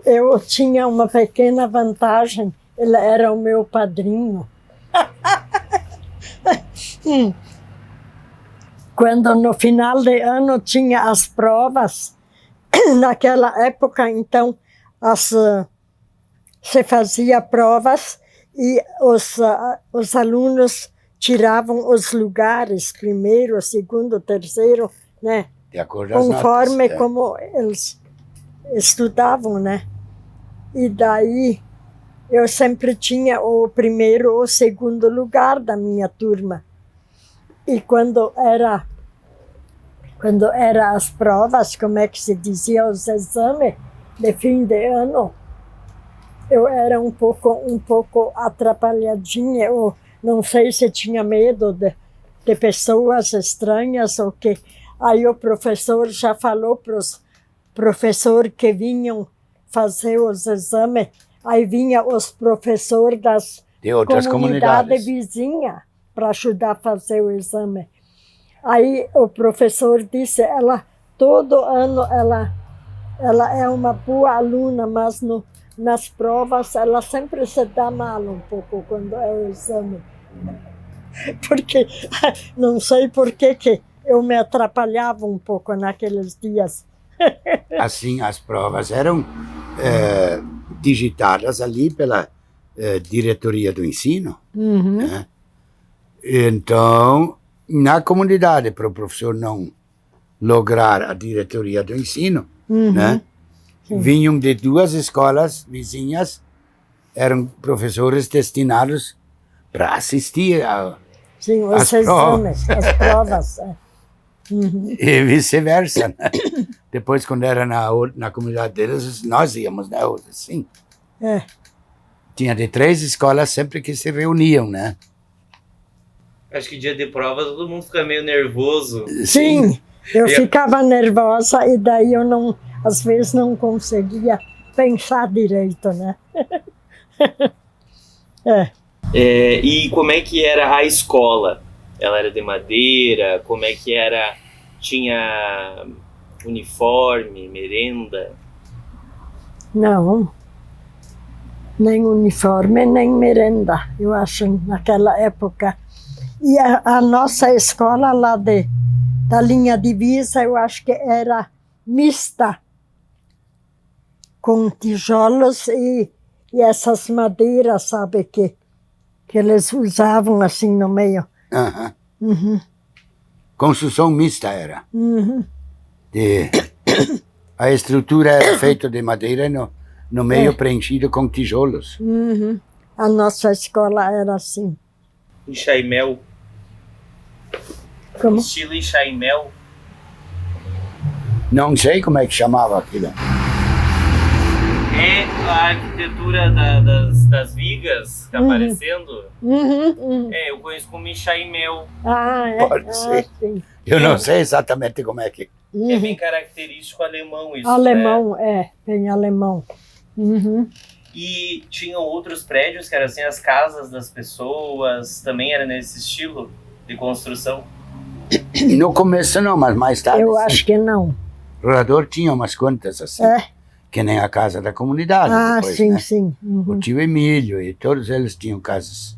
Eu tinha uma pequena vantagem, ele era o meu padrinho. Quando no final de ano tinha as provas, naquela época, então, se fazia provas e os alunos tiravam os lugares, primeiro, segundo, terceiro, né? De acordo com as conforme notas, como eles estudavam, né? E daí eu sempre tinha o primeiro ou segundo lugar da minha turma. E quando era as provas, como é que se dizia, os exames de fim de ano, eu era um pouco atrapalhadinha, eu não sei se tinha medo de pessoas estranhas ou quê. Aí o professor já falou para os professores que vinham fazer os exames, aí vinha os professores das De outras comunidades comunidades. vizinhas para ajudar a fazer o exame. Aí o professor disse, todo ano ela é uma boa aluna, mas nas provas ela sempre se dá mal um pouco quando é o exame. Porque não sei por que eu me atrapalhava um pouco naqueles dias. Assim, as provas eram digitadas ali pela diretoria do ensino. Né? Então, na comunidade, para o professor não lograr a diretoria do ensino, né? Vinham de 2 escolas vizinhas, eram professores destinados para assistir Sim, os exames, as provas. E vice-versa. Né? Depois, quando era na comunidade deles, nós íamos, né? Assim. É. Tinha de 3 escolas sempre que se reuniam, né? Acho que dia de prova todo mundo fica meio nervoso. Sim, eu ficava nervosa e daí eu às vezes não conseguia pensar direito, né? E como é que era a escola? Ela era de madeira? Como é que era? Tinha uniforme, merenda? Não, nem uniforme, nem merenda, eu acho, naquela época. E a nossa escola lá da linha divisa, eu acho que era mista, com tijolos e essas madeiras, sabe, que eles usavam assim no meio. Construção mista era. A estrutura era feita de madeira e no meio preenchido com tijolos. A nossa escola era assim. Enxaimel? Como? Estilo enxaimel? Não sei como é que chamava aquilo. É a arquitetura das vigas que tá aparecendo? Eu conheço como enxaimel. Pode ser. Sim. Eu não sei exatamente como é que... É bem característico alemão isso. Alemão, né? bem alemão. E tinham outros prédios que eram assim, as casas das pessoas, também era nesse estilo de construção? No começo não, mas mais tarde. Eu acho que não. O Rorador tinha umas quantas assim. Que nem a casa da comunidade. Depois, sim, né? sim. O tio Emílio e todos eles tinham casas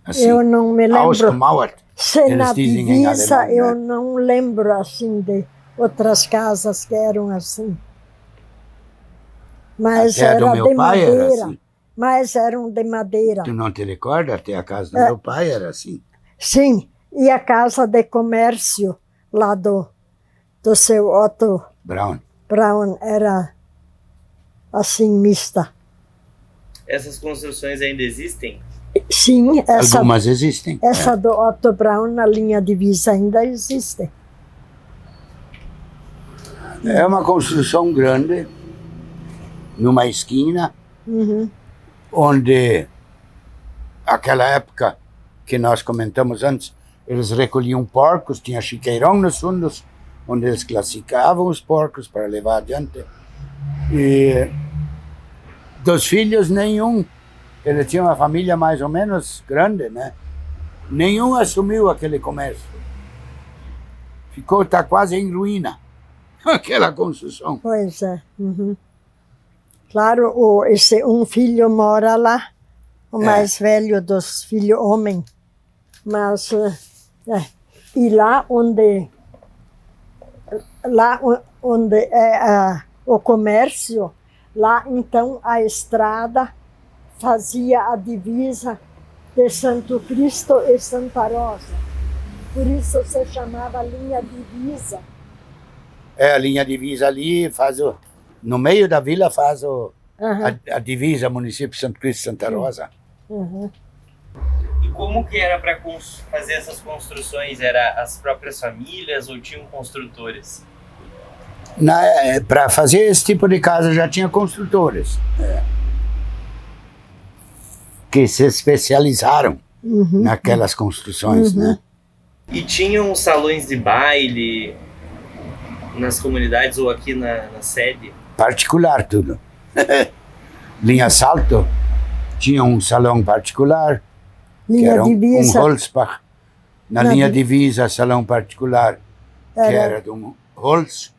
assim. Eu não me lembro. Ausgemauert, Se na dizem em divisa, alemão, eu né? não lembro assim de outras casas que eram assim. Mas Até a do era meu de pai madeira. era assim. Mas eram de madeira. Tu não te recorda? Até a casa do meu pai era assim. Sim, e a casa de comércio lá do seu Otto Brown. era assim, mista. Essas construções ainda existem? Sim, Algumas existem. essa do Otto Braun na linha divisa ainda existe. É uma construção grande, numa esquina, onde, aquela época que nós comentamos antes, eles recolhiam porcos, tinha chiqueirão nos fundos, onde eles classificavam os porcos para levar adiante. E dos filhos, nenhum, ele tinha uma família mais ou menos grande, né? Nenhum assumiu aquele comércio. Está quase em ruína, aquela construção. Pois é. Claro, esse um filho mora lá, o mais velho dos filhos homem. Mas, e lá onde é o comércio, lá então a estrada fazia a divisa de Santo Cristo e Santa Rosa. Por isso se chamava linha divisa. A linha divisa ali No meio da vila faz Aham. a divisa município Santo Cristo e Santa Rosa. Uhum. E como que era para fazer essas construções? Era as próprias famílias ou tinham construtores? Para fazer esse tipo de casa já tinha construtores que se especializaram naquelas construções, né? E tinham salões de baile nas comunidades ou aqui na sede? Particular tudo. Linha Salto tinha um salão particular, que Linha era um Divisa. Holzbach. Na linha Divisa, salão particular, que era de um Holz.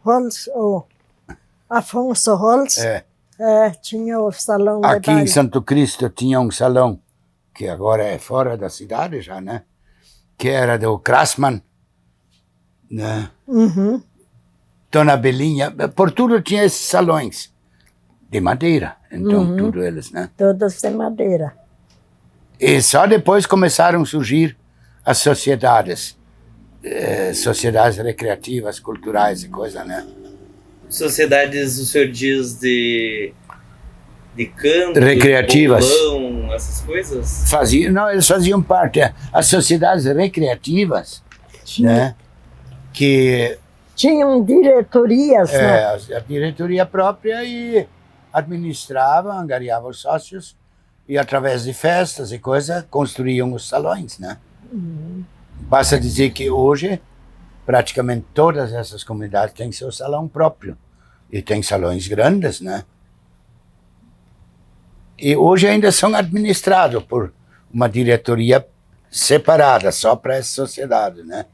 Holz, o Afonso Holz, tinha o salão de Aqui em baile. Santo Cristo tinha um salão, que agora é fora da cidade já, né? Que era do Krasman, né? Dona Belinha, por tudo tinha esses salões de madeira, então tudo eles, né? Todos de madeira. E só depois começaram a surgir as sociedades, sociedades recreativas, culturais e coisa, né? Sociedades, o senhor diz de canto, Recreativas. bolão, essas coisas? Não, eles faziam parte, as sociedades recreativas, né? Que Tinham diretorias, né? a diretoria própria e administrava, angariava os sócios e através de festas e coisa construíam os salões, né? Basta dizer que hoje praticamente todas essas comunidades têm seu salão próprio e tem salões grandes, né? E hoje ainda são administrados por uma diretoria separada só para essa sociedade, né?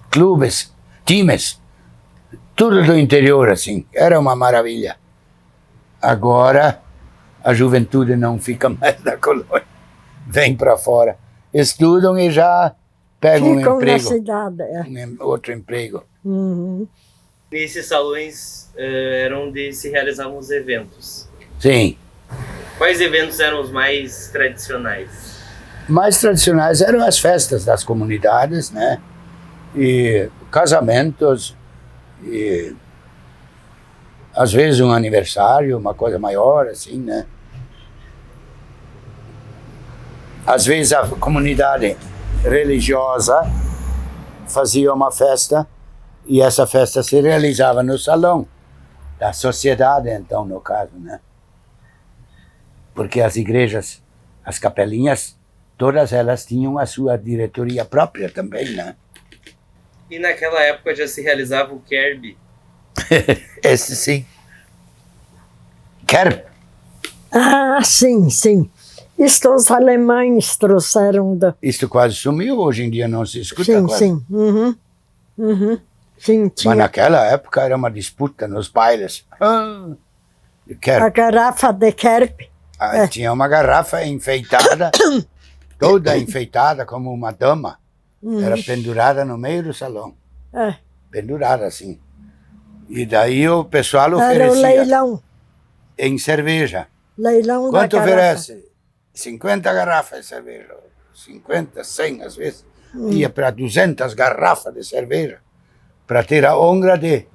Clubes, times, tudo do interior, assim, era uma maravilha. Agora, a juventude não fica mais na colônia, vem para fora, estudam e já pegam Ficam um emprego, na cidade. outro emprego. Nesses salões eram onde se realizavam os eventos. Sim, Quais eventos eram os mais tradicionais? mais tradicionais eram as festas das comunidades, né? E casamentos, e às vezes um aniversário, uma coisa maior, assim, né? Às vezes a comunidade religiosa fazia uma festa e essa festa se realizava no salão da sociedade, então, no caso, né? Porque as igrejas, as capelinhas, todas elas tinham a sua diretoria própria também, né? E naquela época já se realizava o Kerb. Esse sim. Kerb. Ah, sim, sim. Isto os alemães trouxeram da... Isto quase sumiu, hoje em dia não se escuta Sim, quase. sim. Sim, Mas tinha naquela época era uma disputa nos bailes. a Kerb. garrafa de Kerb. Tinha uma garrafa enfeitada, toda enfeitada como uma dama. Era pendurada no meio do salão. Pendurada assim. E daí o pessoal Era o oferecia leilão. em cerveja. Leilão Quanto da garrafa. oferece? 50 garrafas de cerveja. 50, 100 às vezes. Ia para 200 garrafas de cerveja. Para ter a honra de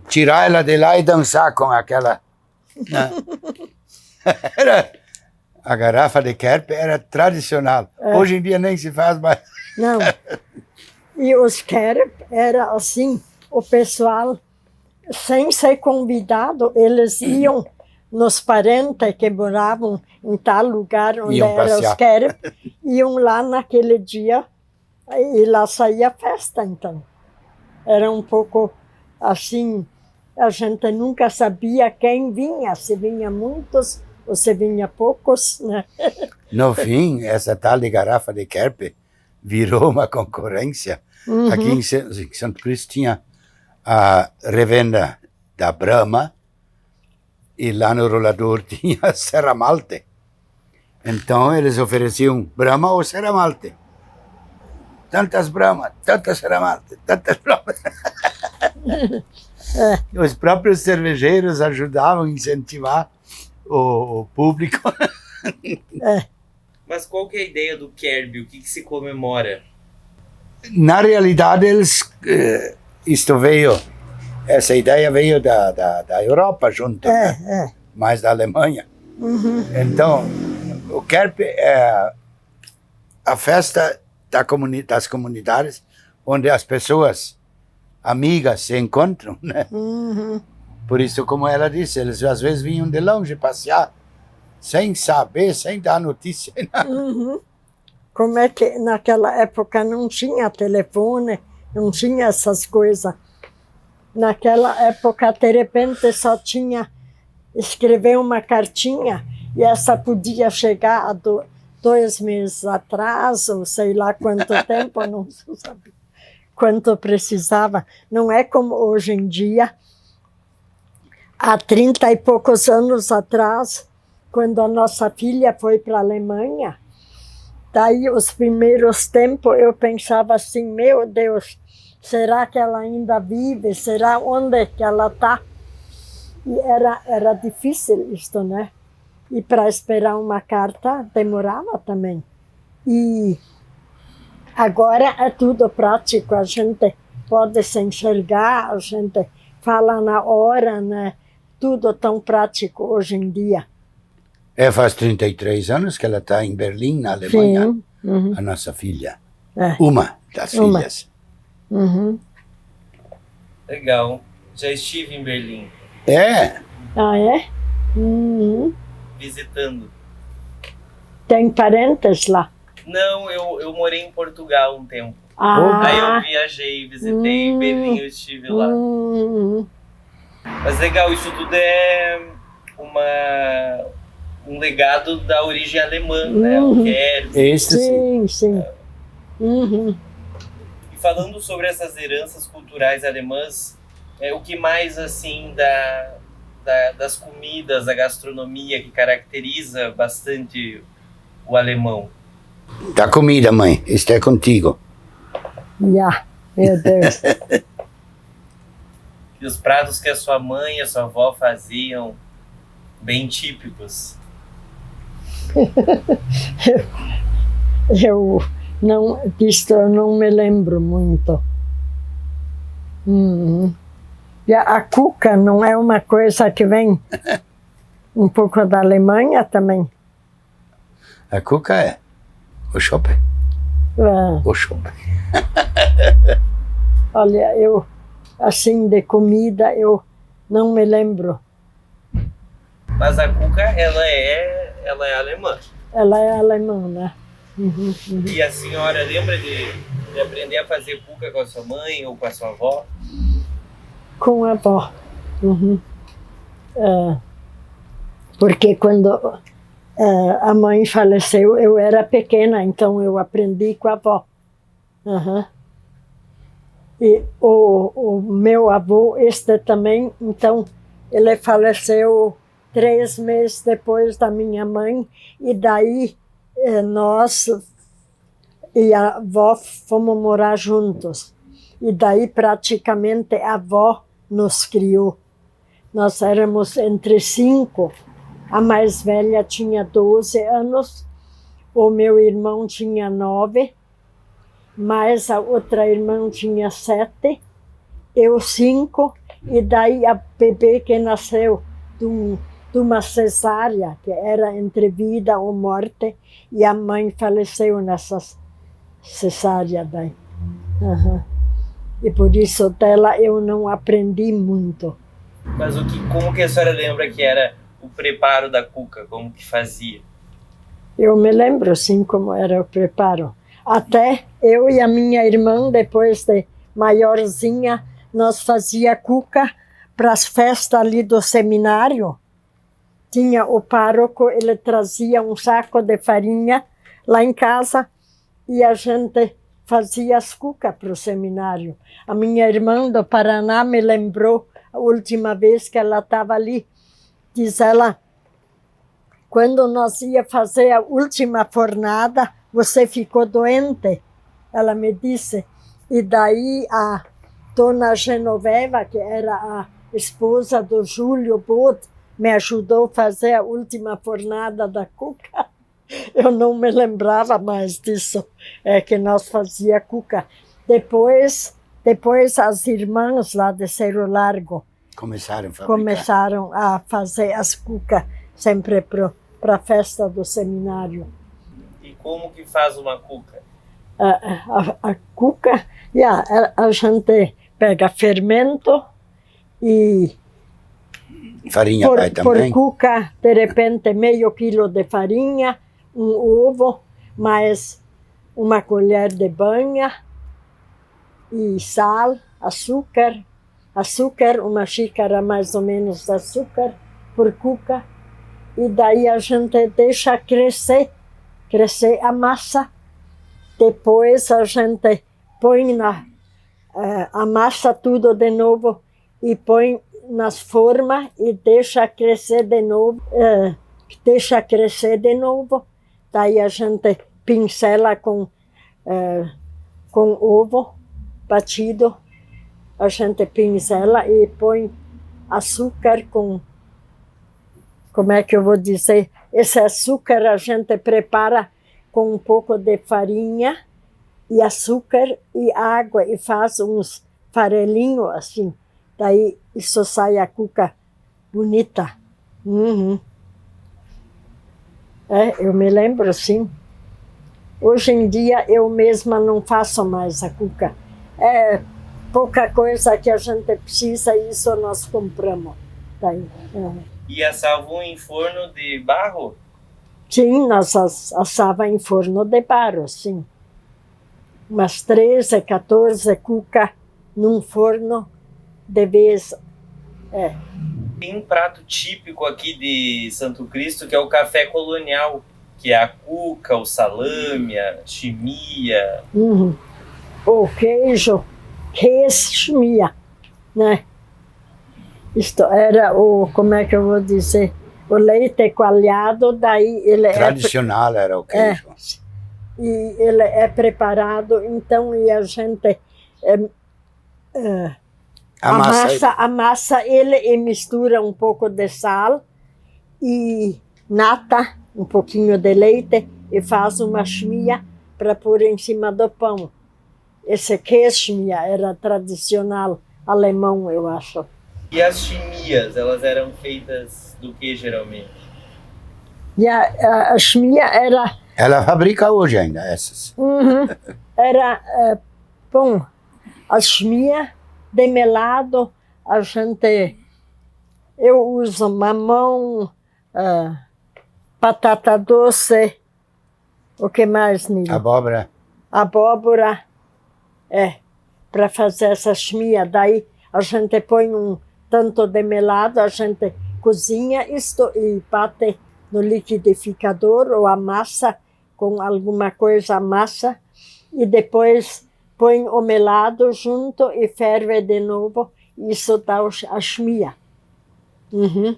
tirar ela de lá e dançar com aquela... Né? A garrafa de Kerb era tradicional. Hoje em dia nem se faz mais. Não. E os Kerb era assim, o pessoal, sem ser convidado, eles iam nos parentes que moravam em tal lugar onde Iam eram passear. os Kerb, iam lá naquele dia e lá saía festa, então. Era um pouco assim, a gente nunca sabia quem vinha, se vinha muitos ou se vinha poucos, né? No fim, essa tal de garrafa de Kerb virou uma concorrência. Aqui em Santo Cristo tinha a revenda da Brahma e lá no Rolador tinha a Serra Malte. Então eles ofereciam Brahma ou Serra Malte. Tantas Brahma, tantas Serra Malte, tantas Brahma. Os próprios cervejeiros ajudavam a incentivar o público. Mas qual que é a ideia do Kerb? O que se comemora? Na realidade, isto veio Essa ideia veio da Europa junto, né? É. Mais da Alemanha. Uhum. Então, o Kerp é a festa das comunidades onde as pessoas amigas se encontram, né? Uhum. Por isso, como ela disse, eles às vezes vinham de longe passear, sem saber, sem dar notícia. Uhum. Como é que naquela época não tinha telefone, não tinha essas coisas. Naquela época, de repente, só tinha escrever uma cartinha e essa podia chegar a 2 meses atrás, ou sei lá quanto tempo, não sabia quanto precisava. Não é como hoje em dia. Há 30 e poucos anos atrás, quando a nossa filha foi para a Alemanha, daí os primeiros tempos eu pensava assim, meu Deus, será que ela ainda vive? Será onde que ela está? E era difícil isto, né? E para esperar uma carta demorava também. E agora é tudo prático, a gente pode se enxergar, a gente fala na hora, né? Tudo tão prático hoje em dia. Faz 33 anos que ela está em Berlim, na Alemanha, Sim. Uhum. a nossa filha. É. Uma das filhas. Uhum. Legal. Já estive em Berlim, É, Ah, é? Uhum. visitando. Tem parentes lá? Não, eu morei em Portugal um tempo. Aí eu Ah, viajei, visitei em Berlim, eu estive lá. uhum. Mas legal, isso tudo é um legado da origem alemã, né? O Uhum. Kerb. esse sim. Sim, sim. Uhum. E falando sobre essas heranças culturais alemãs, o que mais, assim, das comidas, da gastronomia que caracteriza bastante o alemão? Da comida, mãe, isto é contigo. Já, meu Deus. E os pratos que a sua mãe e a sua avó faziam, bem típicos. Disto eu não me lembro muito. Uhum. E a cuca não é uma coisa que vem um pouco da Alemanha também? A cuca é o shopping. É. O shopping. Olha, eu, assim, de comida, eu não me lembro. Mas a cuca, ela é alemã. Ela é alemã, né? Uhum, uhum. E a senhora lembra de aprender a fazer cuca com a sua mãe ou com a sua avó? Com a avó. Uhum. Porque quando a mãe faleceu, eu era pequena, então eu aprendi com a avó. Uhum. E o meu avô, este também, então, ele faleceu 3 meses depois da minha mãe, e daí nós e a avó fomos morar juntos. E daí praticamente a avó nos criou. Nós éramos entre 5, a mais velha tinha 12 anos, o meu irmão tinha 9, mais a outra irmã tinha 7, eu 5, e daí a bebê que nasceu de uma cesárea, que era entre vida ou morte, e a mãe faleceu nessa cesárea daí. Uhum. E por isso dela eu não aprendi muito. Mas como que a senhora lembra que era o preparo da cuca? Como que fazia? Eu me lembro, sim, como era o preparo. Até eu e a minha irmã, depois de maiorzinha, nós fazia cuca para as festas ali do seminário. Tinha o pároco, ele trazia um saco de farinha lá em casa e a gente fazia as cucas para o seminário. A minha irmã do Paraná me lembrou a última vez que ela estava ali. Diz ela, quando nós ia fazer a última fornada, você ficou doente, ela me disse. E daí a dona Genoveva, que era a esposa do Júlio Bode, me ajudou a fazer a última fornada da cuca. Eu não me lembrava mais disso, que nós fazia cuca. Depois Depois as irmãs lá de Cerro Largo Começaram a fabricar. começaram a fazer as cucas sempre para a festa do seminário. E como que faz uma cuca? A cuca, a gente pega fermento e Farinha vai por também? cuca, de repente, meio quilo de farinha, um ovo, mais uma colher de banha e sal, açúcar, uma xícara mais ou menos de açúcar por cuca, e daí a gente deixa crescer a massa. Depois a gente põe amassa tudo de novo e põe nas formas e deixa crescer de novo. Daí a gente pincela com ovo batido. A gente pincela e põe açúcar com... Como é que eu vou dizer? Esse açúcar a gente prepara com um pouco de farinha e açúcar e água e faz uns farelinhos assim. Daí isso sai a cuca bonita. Uhum. Eu me lembro, sim. Hoje em dia eu mesma não faço mais a cuca. É pouca coisa que a gente precisa, isso nós compramos. Daí, E assavam em forno de barro? Sim, nós assava em forno de barro, sim. Umas 13, 14 cuca num forno de vez. Tem um prato típico aqui de Santo Cristo que é o café colonial, que é a cuca, o salame, a chimia. Uhum. O queijo, chimia, né? Isto era como é que eu vou dizer? O leite coalhado, daí ele Tradicional era o queijo. E ele é preparado, então, e a gente amassa ele e mistura um pouco de sal e nata, um pouquinho de leite, e faz uma chimia para pôr em cima do pão. Esse chimia era tradicional alemão, eu acho. E as chimias, elas eram feitas do que geralmente? E a chimia era... Ela fabrica hoje ainda essas. Uhum, era, bom, a chimia de melado, a gente... Eu uso mamão, batata doce, o que mais, Nilo? Abóbora. Abóbora, para fazer essa chimia. Daí a gente põe um tanto de melado, a gente cozinha isto e bate no liquidificador ou amassa com alguma coisa, amassa, e depois põe o melado junto e ferve de novo. Isso dá a chimia. Uhum.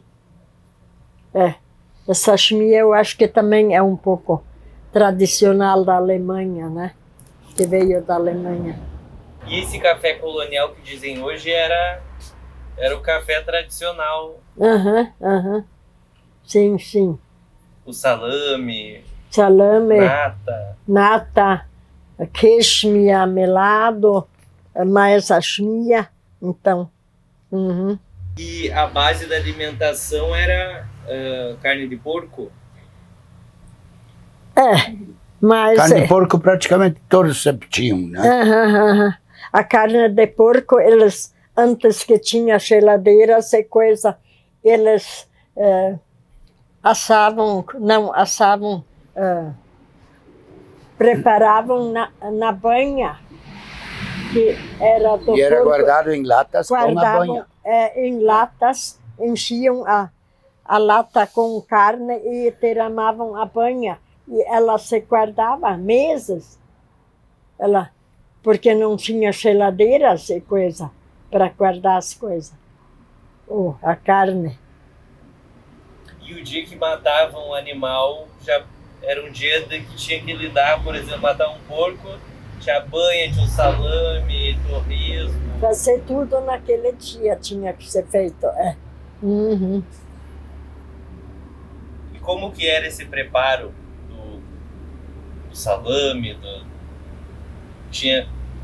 Essa chimia eu acho que também é um pouco tradicional da Alemanha, né? Que veio da Alemanha. E esse café colonial que dizem hoje era o café tradicional. Sim, sim. O salame, nata, queijo, melado, mais a chimia, então. Uhum. E a base da alimentação era carne de porco? Mas... Carne de porco praticamente todos sempre tinham, né? A carne de porco, eles, antes que tinha geladeira, essa coisa, eles preparavam na banha, que era do E era porco, guardado em latas com a banha. Em latas, enchiam a lata com carne e derramavam a banha. E ela se guardava meses, porque não tinha geladeiras e coisa para guardar as coisas, a carne. E o dia que matavam um animal já era um dia que tinha que lidar, por exemplo, matar um porco, tinha banha, tinha o salame, torresmo. Fazer tudo naquele dia tinha que ser feito. Uhum. E como que era esse preparo do salame?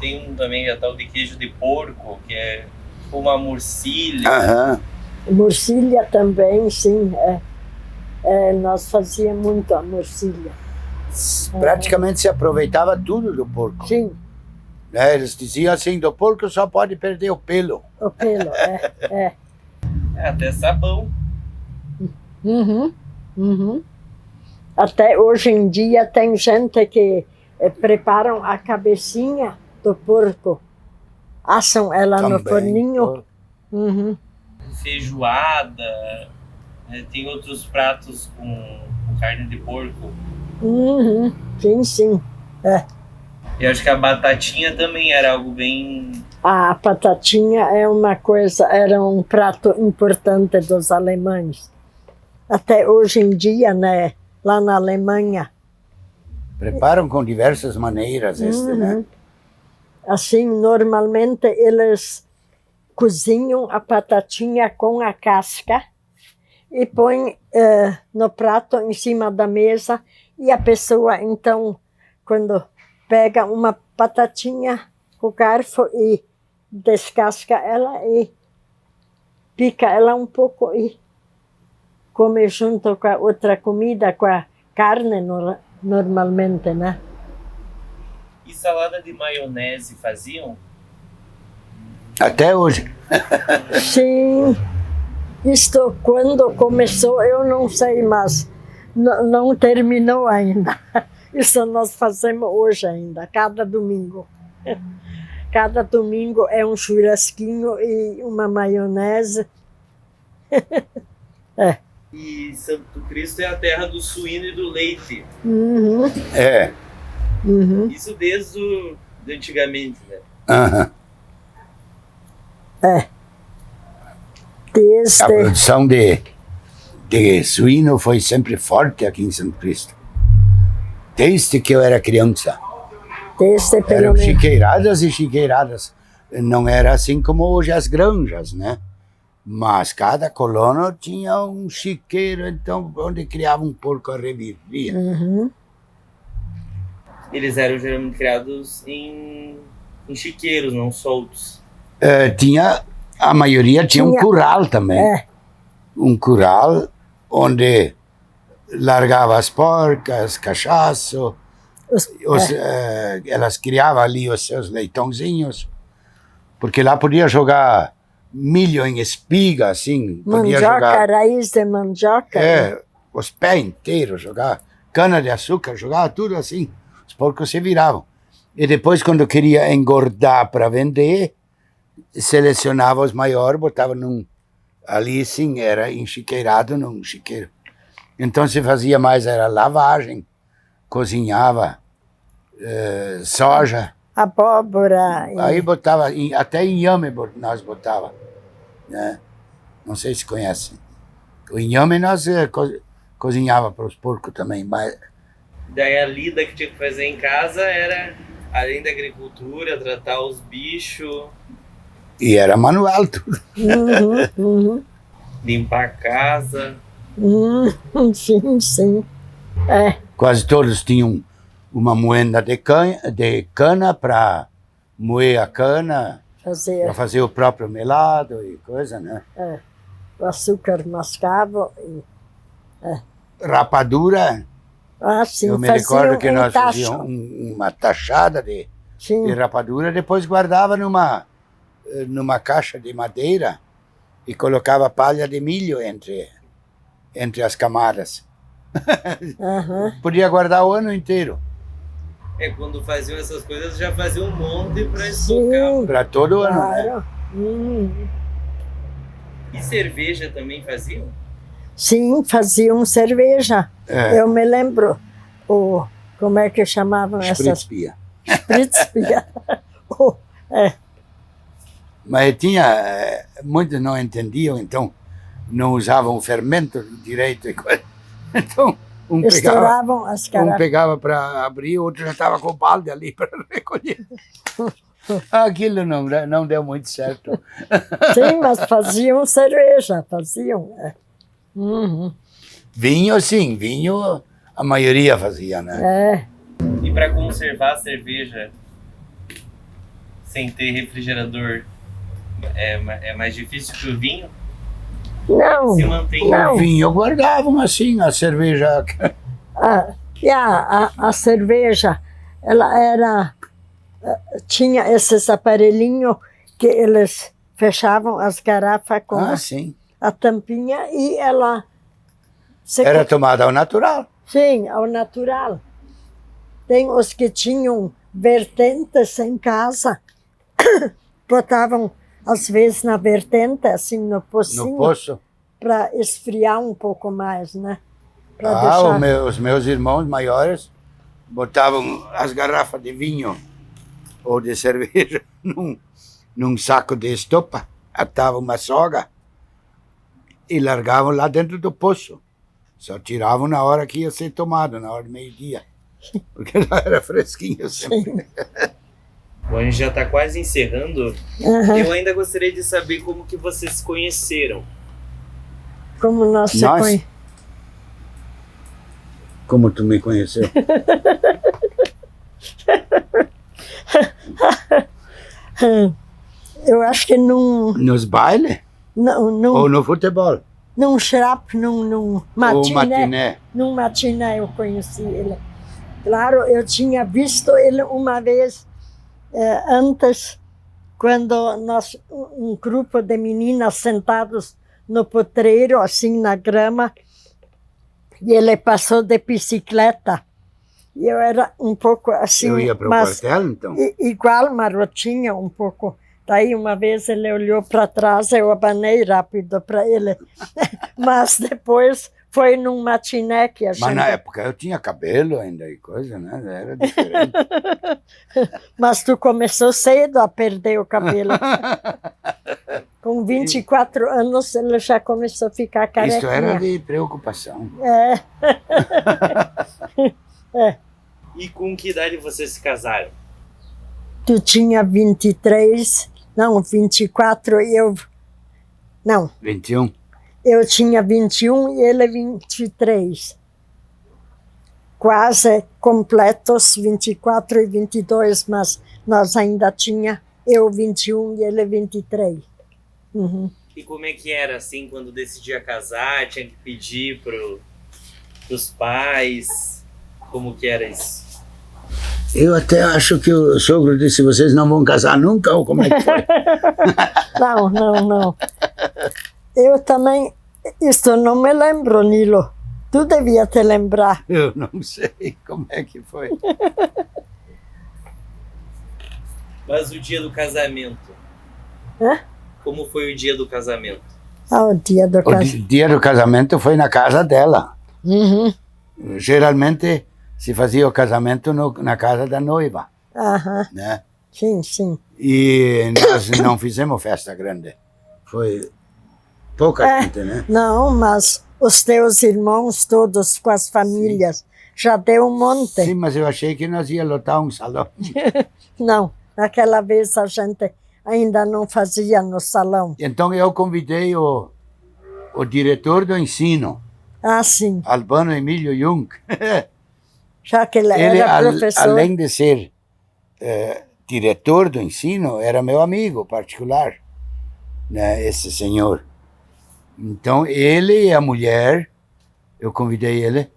tem um também a tal de queijo de porco, que é uma murcilha. Aham. Murcilha também, sim. Nós fazíamos muito a murcilha. Praticamente se aproveitava tudo do porco. Sim, Né? Eles diziam assim, do porco só pode perder o pelo. o pelo, Até sabão. Uhum, uhum. Até hoje em dia tem gente que preparam a cabecinha do porco, assam ela no Também. forninho. Uhum. Feijoada, tem outros pratos com carne de porco. Uhum. Sim, sim. E acho que a batatinha também era algo bem... A batatinha é uma coisa, era um prato importante dos alemães. Até hoje em dia, né, lá na Alemanha. Preparam com diversas maneiras né? Assim, normalmente eles cozinham a batatinha com a casca e põem no prato em cima da mesa e a pessoa, então, quando pega uma batatinha com o garfo e descasca ela e pica ela um pouco e come junto com a outra comida, com a carne normalmente, né? E salada de maionese faziam? Até hoje. Sim, isto quando começou eu não sei, mas não terminou ainda. Isso nós fazemos hoje ainda, cada domingo. Cada domingo é um churrasquinho e uma maionese. E Santo Cristo é a terra do suíno e do leite. Uhum, É. uhum. Isso desde de antigamente, né? Aham. A Desde, produção de suíno foi sempre forte aqui em Santo Cristo. Desde que eu era criança. pelo Eram menos. chiqueiradas e chiqueiradas. Não era assim como hoje as granjas, né? Mas cada colono tinha um chiqueiro, então, onde criava um porco a reviria. Uhum. Eles eram geralmente criados em chiqueiros, não soltos. A maioria tinha um curral também. Um curral onde largava as porcas, cachaço, elas criavam ali os seus leitãozinhos, porque lá podia jogar milho em espiga, assim, podia Mandioca, jogar raiz de mandioca. os pés inteiros, jogar cana de açúcar, jogava tudo assim, os porcos se viravam. E depois, quando queria engordar para vender, selecionava os maiores, botava ali sim, era enchiqueirado num chiqueiro. Então se fazia mais, era lavagem, cozinhava soja. Abóbora. Aí botava, até inhame nós botava, né? Não sei se conhecem. O inhame nós cozinhava para os porcos também. Mas... Daí a lida que tinha que fazer em casa era, além da agricultura, tratar os bichos. E era manual tudo. Uhum. Limpar a casa. Sim, sim. Quase todos tinham uma moenda de cana para moer a cana, para fazer o próprio melado e coisa, né? O açúcar mascavo. Rapadura, Sim, eu me recordo que nós tacho. fazíamos uma tachada de rapadura, depois guardava numa caixa de madeira e colocava palha de milho entre as camadas. Podia guardar o ano inteiro. Quando faziam essas coisas, já faziam um monte para estocar. Para todo o ano, Claro. né? E cerveja também faziam? Sim, faziam cerveja. Eu me lembro, como é que chamavam essas? Spritzbier. Spritzbier. Mas tinha, muitos não entendiam, então não usavam o fermento direito. Então, Estouravam as um pegava para abrir, o outro já estava com o balde ali para recolher. Aquilo não deu muito certo. Sim, mas faziam cerveja, faziam. Vinho, sim, vinho a maioria fazia, né? E para conservar a cerveja, sem ter refrigerador, é mais difícil que o vinho? Não, Se mantém. não. O vinho guardavam assim, a cerveja. A cerveja, ela era... Tinha esses aparelhinhos que eles fechavam as garrafas com Sim. a tampinha e ela... Era tomada ao natural. Sim, ao natural. Tem os que tinham vertentes em casa, botavam às vezes na vertente, assim no No pocinho, poço. para esfriar um pouco mais, né? Pra deixar... Os meus irmãos maiores botavam as garrafas de vinho ou de cerveja num saco de estopa, atavam uma soga e largavam lá dentro do poço. Só tiravam na hora que ia ser tomado, na hora do meio-dia. Porque lá era fresquinho sempre. Bom, a gente já está quase encerrando. Aham. Eu ainda gostaria de saber como que vocês se conheceram. Como nós se conhe- Como tu me conheceu? Eu acho que Nos bailes? Ou no futebol? num xarap, num Ou matiné. matiné? Num matiné eu conheci ele. Claro, eu tinha visto ele uma vez antes, quando um grupo de meninas sentados no potreiro, assim na grama, e ele passou de bicicleta. E eu era um pouco assim, Eu ia para o mas quartel, então? igual marotinha um pouco. Daí uma vez ele olhou para trás, eu abanei rápido para ele. Mas depois foi num matiné que a gente... Mas na época eu tinha cabelo ainda e coisa, né? Era diferente. Mas tu começou cedo a perder o cabelo. Com 24 anos ele já começou a ficar carequinha. Isso era de preocupação. E com que idade vocês se casaram? Tu tinha 23, não, 24 e eu... Não, 21. eu tinha 21 e ele 23. Quase completos, 24 e 22, mas nós ainda tinha eu 21 e ele 23. Uhum. E como é que era assim quando decidia casar? Tinha que pedir pros pais? Como que era isso? Eu até acho que o sogro disse, vocês não vão casar nunca, ou como é que foi? Não. Eu também, isso não me lembro, Nilo. Tu devia te lembrar. Eu não sei como é que foi. Mas o dia do casamento? Hã? Como foi o dia do casamento? O dia do O casamento. dia do casamento foi na casa dela. Uhum. Geralmente se fazia o casamento na casa da noiva, Aham, né? sim. E nós não fizemos festa grande. Foi pouca gente, né? Não, mas os teus irmãos todos com as famílias, já deu um monte. Sim, mas eu achei que nós ia lotar um salão. Não, naquela vez a gente ainda não fazia no salão. Então eu convidei o diretor do ensino, Ah, sim, Albano Emílio Jung. já que ele Ele, era professor. além de ser diretor do ensino, era meu amigo particular, né, esse senhor. Então, ele e a mulher, eu convidei ele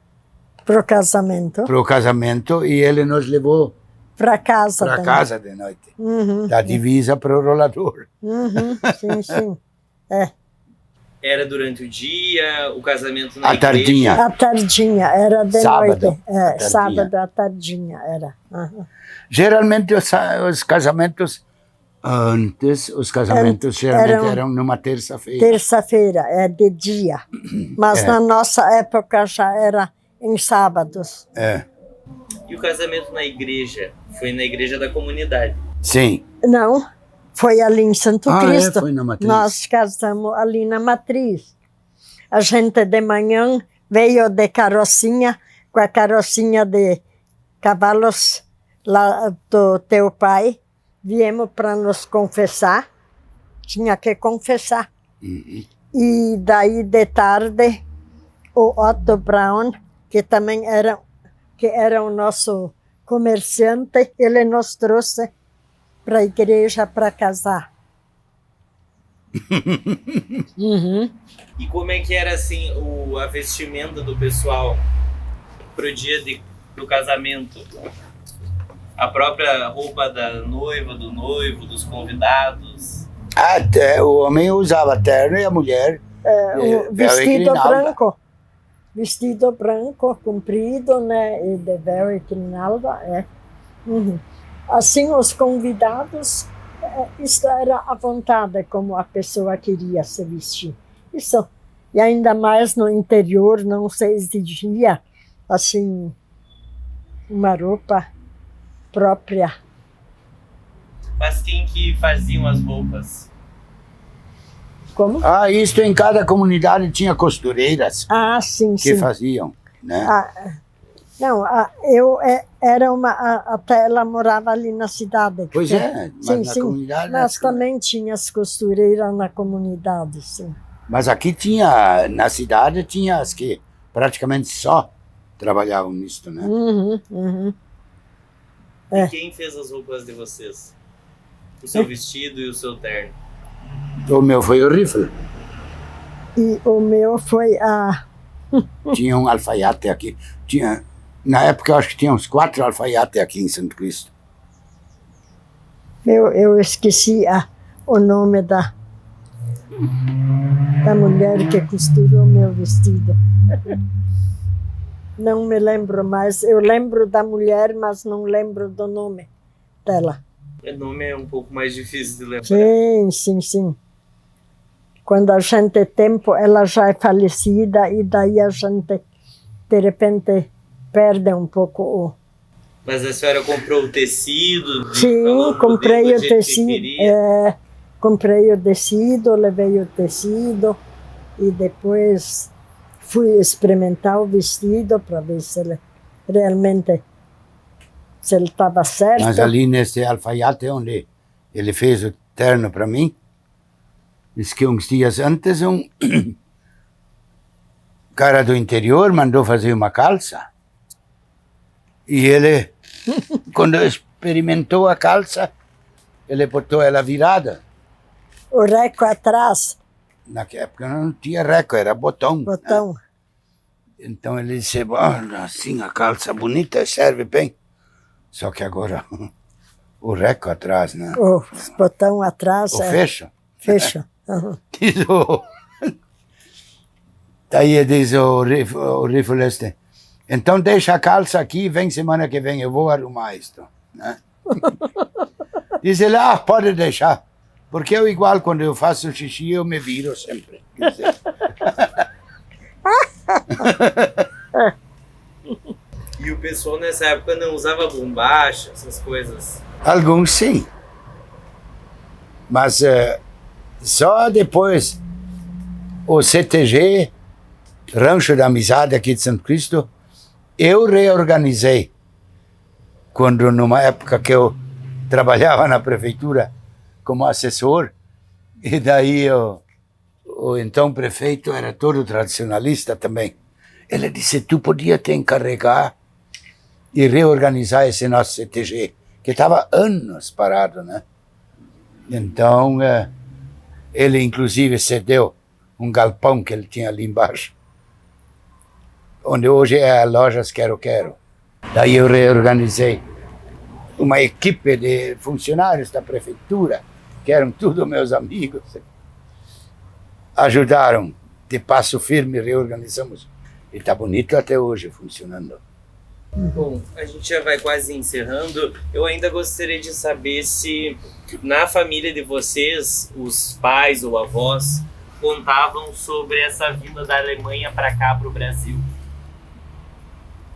Pro casamento. para o casamento e ele nos levou Para casa. para também. casa de noite, Uhum, da divisa para o rolador. uhum, sim. Era durante o dia, o casamento na À igreja? tardinha. À tardinha, era de Sábado, noite. à tardinha. Sábado à tardinha era. Aham. Geralmente os casamentos, antes, os casamentos geralmente eram numa terça-feira. Terça-feira, é de dia. Mas na nossa época já era em sábados. E o casamento na igreja? Foi na igreja da comunidade? Sim. Não, foi ali em Santo Cristo. Foi na matriz. Nós casamos ali na matriz. A gente de manhã veio de carrocinha, com a carrocinha de cavalos lá do teu pai. Viemos para nos confessar. Tinha que confessar. Uhum. E daí de tarde, o Otto Braun, que também era o nosso comerciante, ele nos trouxe para a igreja para casar. Uhum. E como é que era assim a vestimenta do pessoal pro dia do casamento? A própria roupa da noiva, do noivo, dos convidados? Até o homem usava terno e a mulher O vestido branco. Vestido branco, comprido, né? E de véu e grinalda. Uhum. Assim, os convidados, isso era à vontade, como a pessoa queria se vestir. Isso. E ainda mais no interior não se exigia, assim, uma roupa própria. Mas quem que faziam as roupas? Como? Isto em cada comunidade tinha costureiras Sim, que sim. faziam, né? Até ela morava ali na cidade. Pois é, mas sim, na comunidade... Mas também tinha as costureiras na comunidade, sim. Mas aqui tinha, na cidade, tinha as que praticamente só trabalhavam nisto, né? Uhum. E quem fez as roupas de vocês? O seu vestido e o seu terno? O meu foi o rifle. E o meu foi a... Tinha um alfaiate aqui. Na época, eu acho que tinha uns 4 alfaiates aqui em Santo Cristo. Eu esqueci o nome da mulher que costurou meu vestido. Não me lembro mais. Eu lembro da mulher, mas não lembro do nome dela. O nome é um pouco mais difícil de lembrar. Sim. Quando a gente tem tempo, ela já é falecida e daí a gente, de repente, perde um pouco o... Mas a senhora comprou o tecido? Sim, comprei o tecido. Comprei o tecido, levei o tecido e depois fui experimentar o vestido para ver se ele realmente estava certo. Mas ali nesse alfaiate onde ele fez o terno para mim, diz que uns dias antes um cara do interior mandou fazer uma calça. E ele, quando experimentou a calça, ele botou ela virada. O reco atrás. Naquela época não tinha reco, era botão. Botão. Né? Então ele disse, assim a calça bonita serve bem. Só que agora o reco atrás, né? O botão atrás. O fecho. Fecho. Uhum. Daí diz o rifle este, então deixa a calça aqui, vem semana que vem, eu vou arrumar isto. Né? Diz ele, pode deixar, porque eu igual quando eu faço xixi, eu me viro sempre. E o pessoal nessa época não usava bombacha, essas coisas? Alguns sim. Mas só depois o CTG, Rancho da Amizade aqui de Santo Cristo, eu reorganizei. Quando numa época que eu trabalhava na prefeitura como assessor, e daí o então prefeito era todo tradicionalista também. Ele disse, tu podia te encarregar e reorganizar esse nosso CTG, que estava anos parado, né? Então, ele inclusive cedeu um galpão que ele tinha ali embaixo, onde hoje é a Lojas Quero Quero. Daí eu reorganizei uma equipe de funcionários da prefeitura, que eram todos meus amigos. Ajudaram, de passo firme, reorganizamos. E está bonito até hoje, funcionando. Bom, a gente já vai quase encerrando. Eu ainda gostaria de saber se na família de vocês, os pais ou avós, contavam sobre essa vinda da Alemanha para cá, para o Brasil.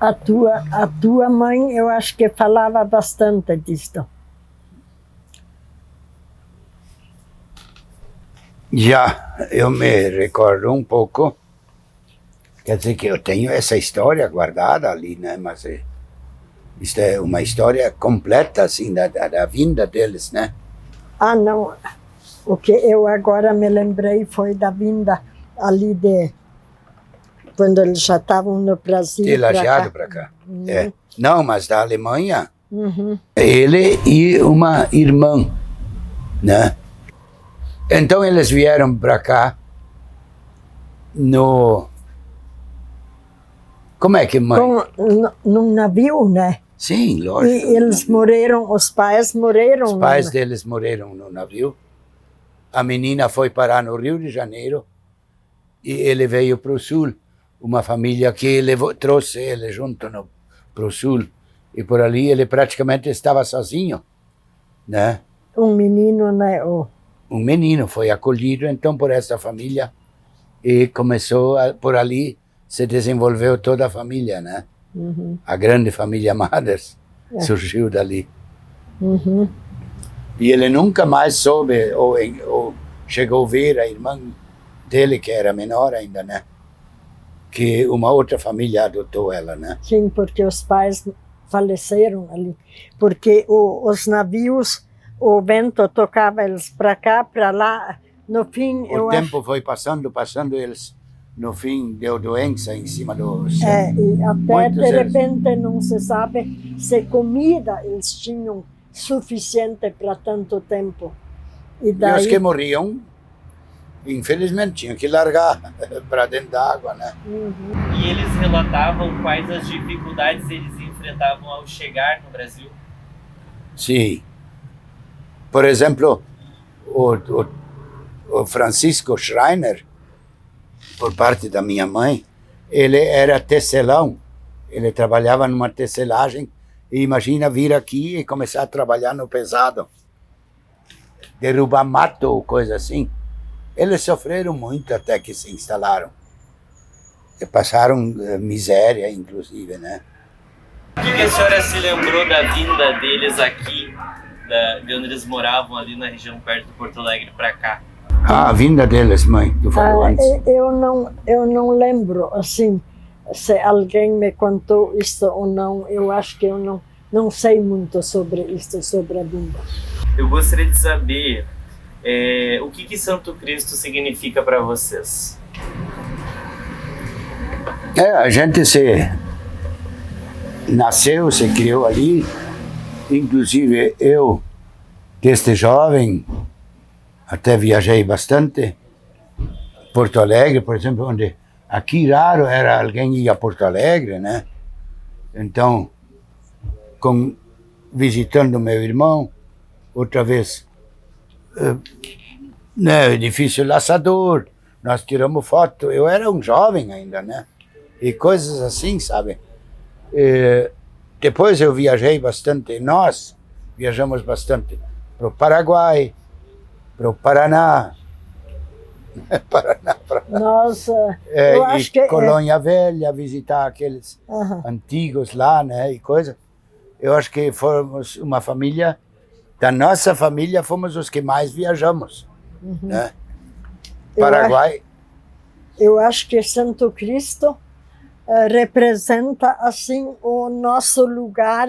A tua mãe, eu acho que falava bastante disto. Já, eu me recordo um pouco. Quer dizer que eu tenho essa história guardada ali, né? Mas isto é uma história completa, assim, da vinda deles, né? Não. O que eu agora me lembrei foi da vinda ali quando eles já estavam no Brasil. De Lajeado para cá. É. Não, mas da Alemanha, Ele e uma irmã, né? Então eles vieram para cá no... Como é que mãe? Num navio, né? Sim, lógico. E eles morreram, os pais morreram. Os pais deles morreram no navio. A menina foi parar no Rio de Janeiro e ele veio para o sul. Uma família que trouxe ele junto para o sul. E por ali ele praticamente estava sozinho, né? Um menino, né? Um menino foi acolhido então por essa família e começou por ali se desenvolveu toda a família, né? A grande família Mathers surgiu dali. E ele nunca mais soube ou chegou a ver a irmã dele, que era menor ainda, né? Que uma outra família adotou ela, né? Sim, porque os pais faleceram ali. Porque os navios, o vento tocava eles para cá, para lá. No fim, o tempo foi passando, eles... No fim, deu doença em cima do... e até de repente não se sabe se comida eles tinham suficiente para tanto tempo. E daí... os que morriam, infelizmente, tinham que largar para dentro da água, né? E eles relatavam quais as dificuldades eles enfrentavam ao chegar no Brasil? Sim. Por exemplo, o Francisco Schreiner, por parte da minha mãe, ele era tecelão. Ele trabalhava numa tecelagem e imagina vir aqui e começar a trabalhar no pesado. Derrubar mato ou coisa assim. Eles sofreram muito até que se instalaram. E passaram miséria, inclusive, né? O que a senhora se lembrou da vinda deles aqui, de onde eles moravam ali na região perto de Porto Alegre para cá? A vinda deles, mãe, tu falou antes. Eu não lembro, assim, se alguém me contou isto ou não. Eu acho que eu não sei muito sobre isto, sobre a vinda. Eu gostaria de saber o que Santo Cristo significa para vocês. A gente nasceu, se criou ali. Inclusive eu, desde jovem, até viajei bastante. Porto Alegre, por exemplo, onde aqui raro era alguém ir a Porto Alegre, né? Então, visitando meu irmão, outra vez, né, edifício Laçador, nós tiramos foto. Eu era um jovem ainda, né? E coisas assim, sabe? Depois eu viajei bastante, nós viajamos bastante para o Paraguai, para o Paraná. Nossa, eu acho que Colônia Velha, visitar aqueles antigos lá, né, e coisa. Eu acho que fomos uma família, da nossa família, fomos os que mais viajamos, né? Paraguai. Eu acho que Santo Cristo representa, assim, o nosso lugar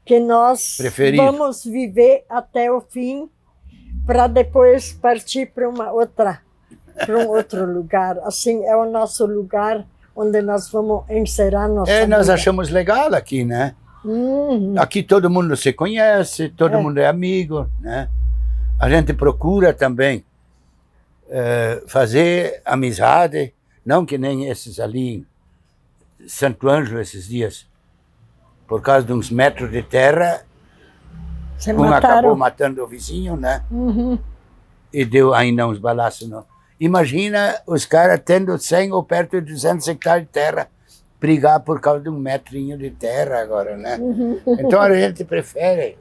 que nós vamos viver até o fim, para depois partir para um outro lugar. Assim, é o nosso lugar onde nós vamos encerrar nossa vida. Nós achamos legal aqui, né? Aqui todo mundo se conhece, todo mundo é amigo, né? A gente procura também fazer amizade, não que nem esses ali em Santo Ângelo esses dias, por causa de uns metros de terra, acabou matando o vizinho, né? E deu ainda uns balaços. Não. Imagina os caras tendo 100 ou perto de 200 hectares de terra, brigar por causa de um metrinho de terra agora, né? Então a gente prefere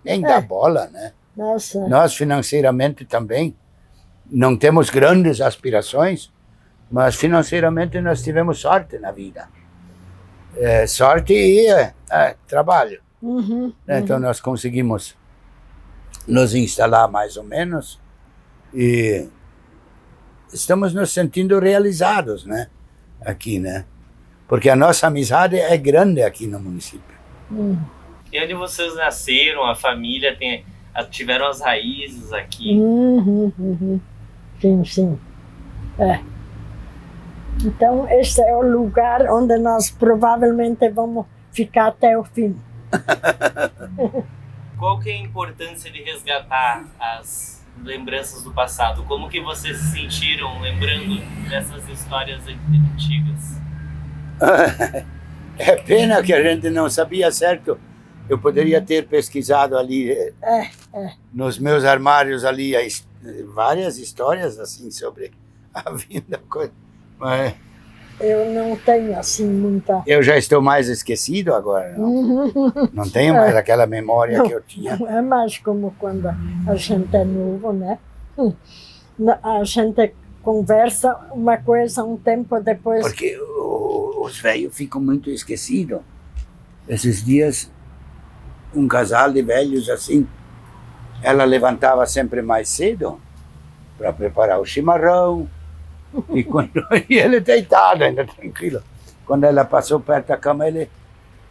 nem dar bola, né? Nossa. Nós financeiramente também não temos grandes aspirações, mas financeiramente nós tivemos sorte na vida. Sorte e trabalho. Então nós conseguimos nos instalar mais ou menos e estamos nos sentindo realizados, né? Aqui, né? Porque a nossa amizade é grande aqui no município. E onde vocês nasceram, a família tiveram as raízes aqui? Sim, sim. Então, este é o lugar onde nós provavelmente vamos ficar até o fim. Qual que é a importância de resgatar as lembranças do passado? Como que vocês se sentiram lembrando dessas histórias antigas? É pena que a gente não sabia certo. Eu poderia ter pesquisado ali nos meus armários ali várias histórias assim sobre a vida, mas Eu não tenho assim muita. eu já estou mais esquecido agora. Não tenho mais aquela memória que eu tinha. Não é mais como quando a gente é novo, né? A gente conversa uma coisa um tempo depois. Porque os velhos ficam muito esquecidos. Esses dias, um casal de velhos assim, ela levantava sempre mais cedo para preparar o chimarrão. E ele deitado ainda, tranquilo. Quando ela passou perto da cama, ele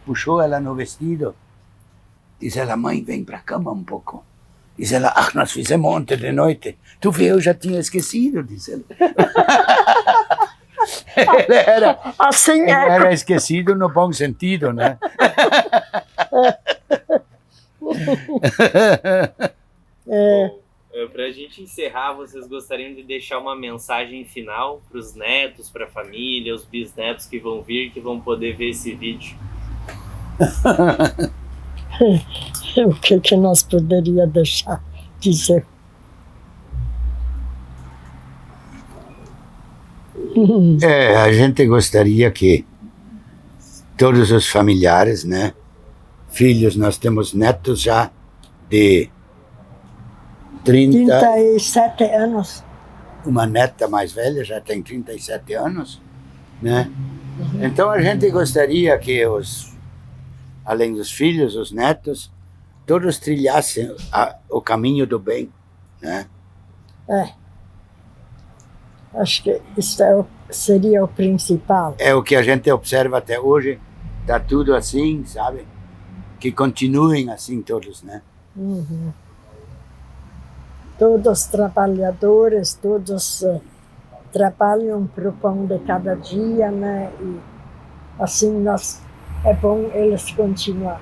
puxou ela no vestido. Diz ela, mãe, vem para a cama um pouco. Diz ela, nós fizemos ontem de noite. Tu vê, eu já tinha esquecido, diz ela. Ele era esquecido no bom sentido, né? Para a gente encerrar, vocês gostariam de deixar uma mensagem final para os netos, para a família, os bisnetos que vão vir, que vão poder ver esse vídeo? O que nós poderíamos deixar dizer? A gente gostaria que todos os familiares, né? Filhos, nós temos netos já de 37 anos. Uma neta mais velha já tem 37 anos, né? Então a gente gostaria que além dos filhos, os netos, todos trilhassem o caminho do bem, né? Acho que isso seria o principal. É o que a gente observa até hoje, tá tudo assim, sabe? Que continuem assim todos, né? Todos trabalhadores, todos trabalham para o pão de cada dia, né? E assim é bom eles continuar.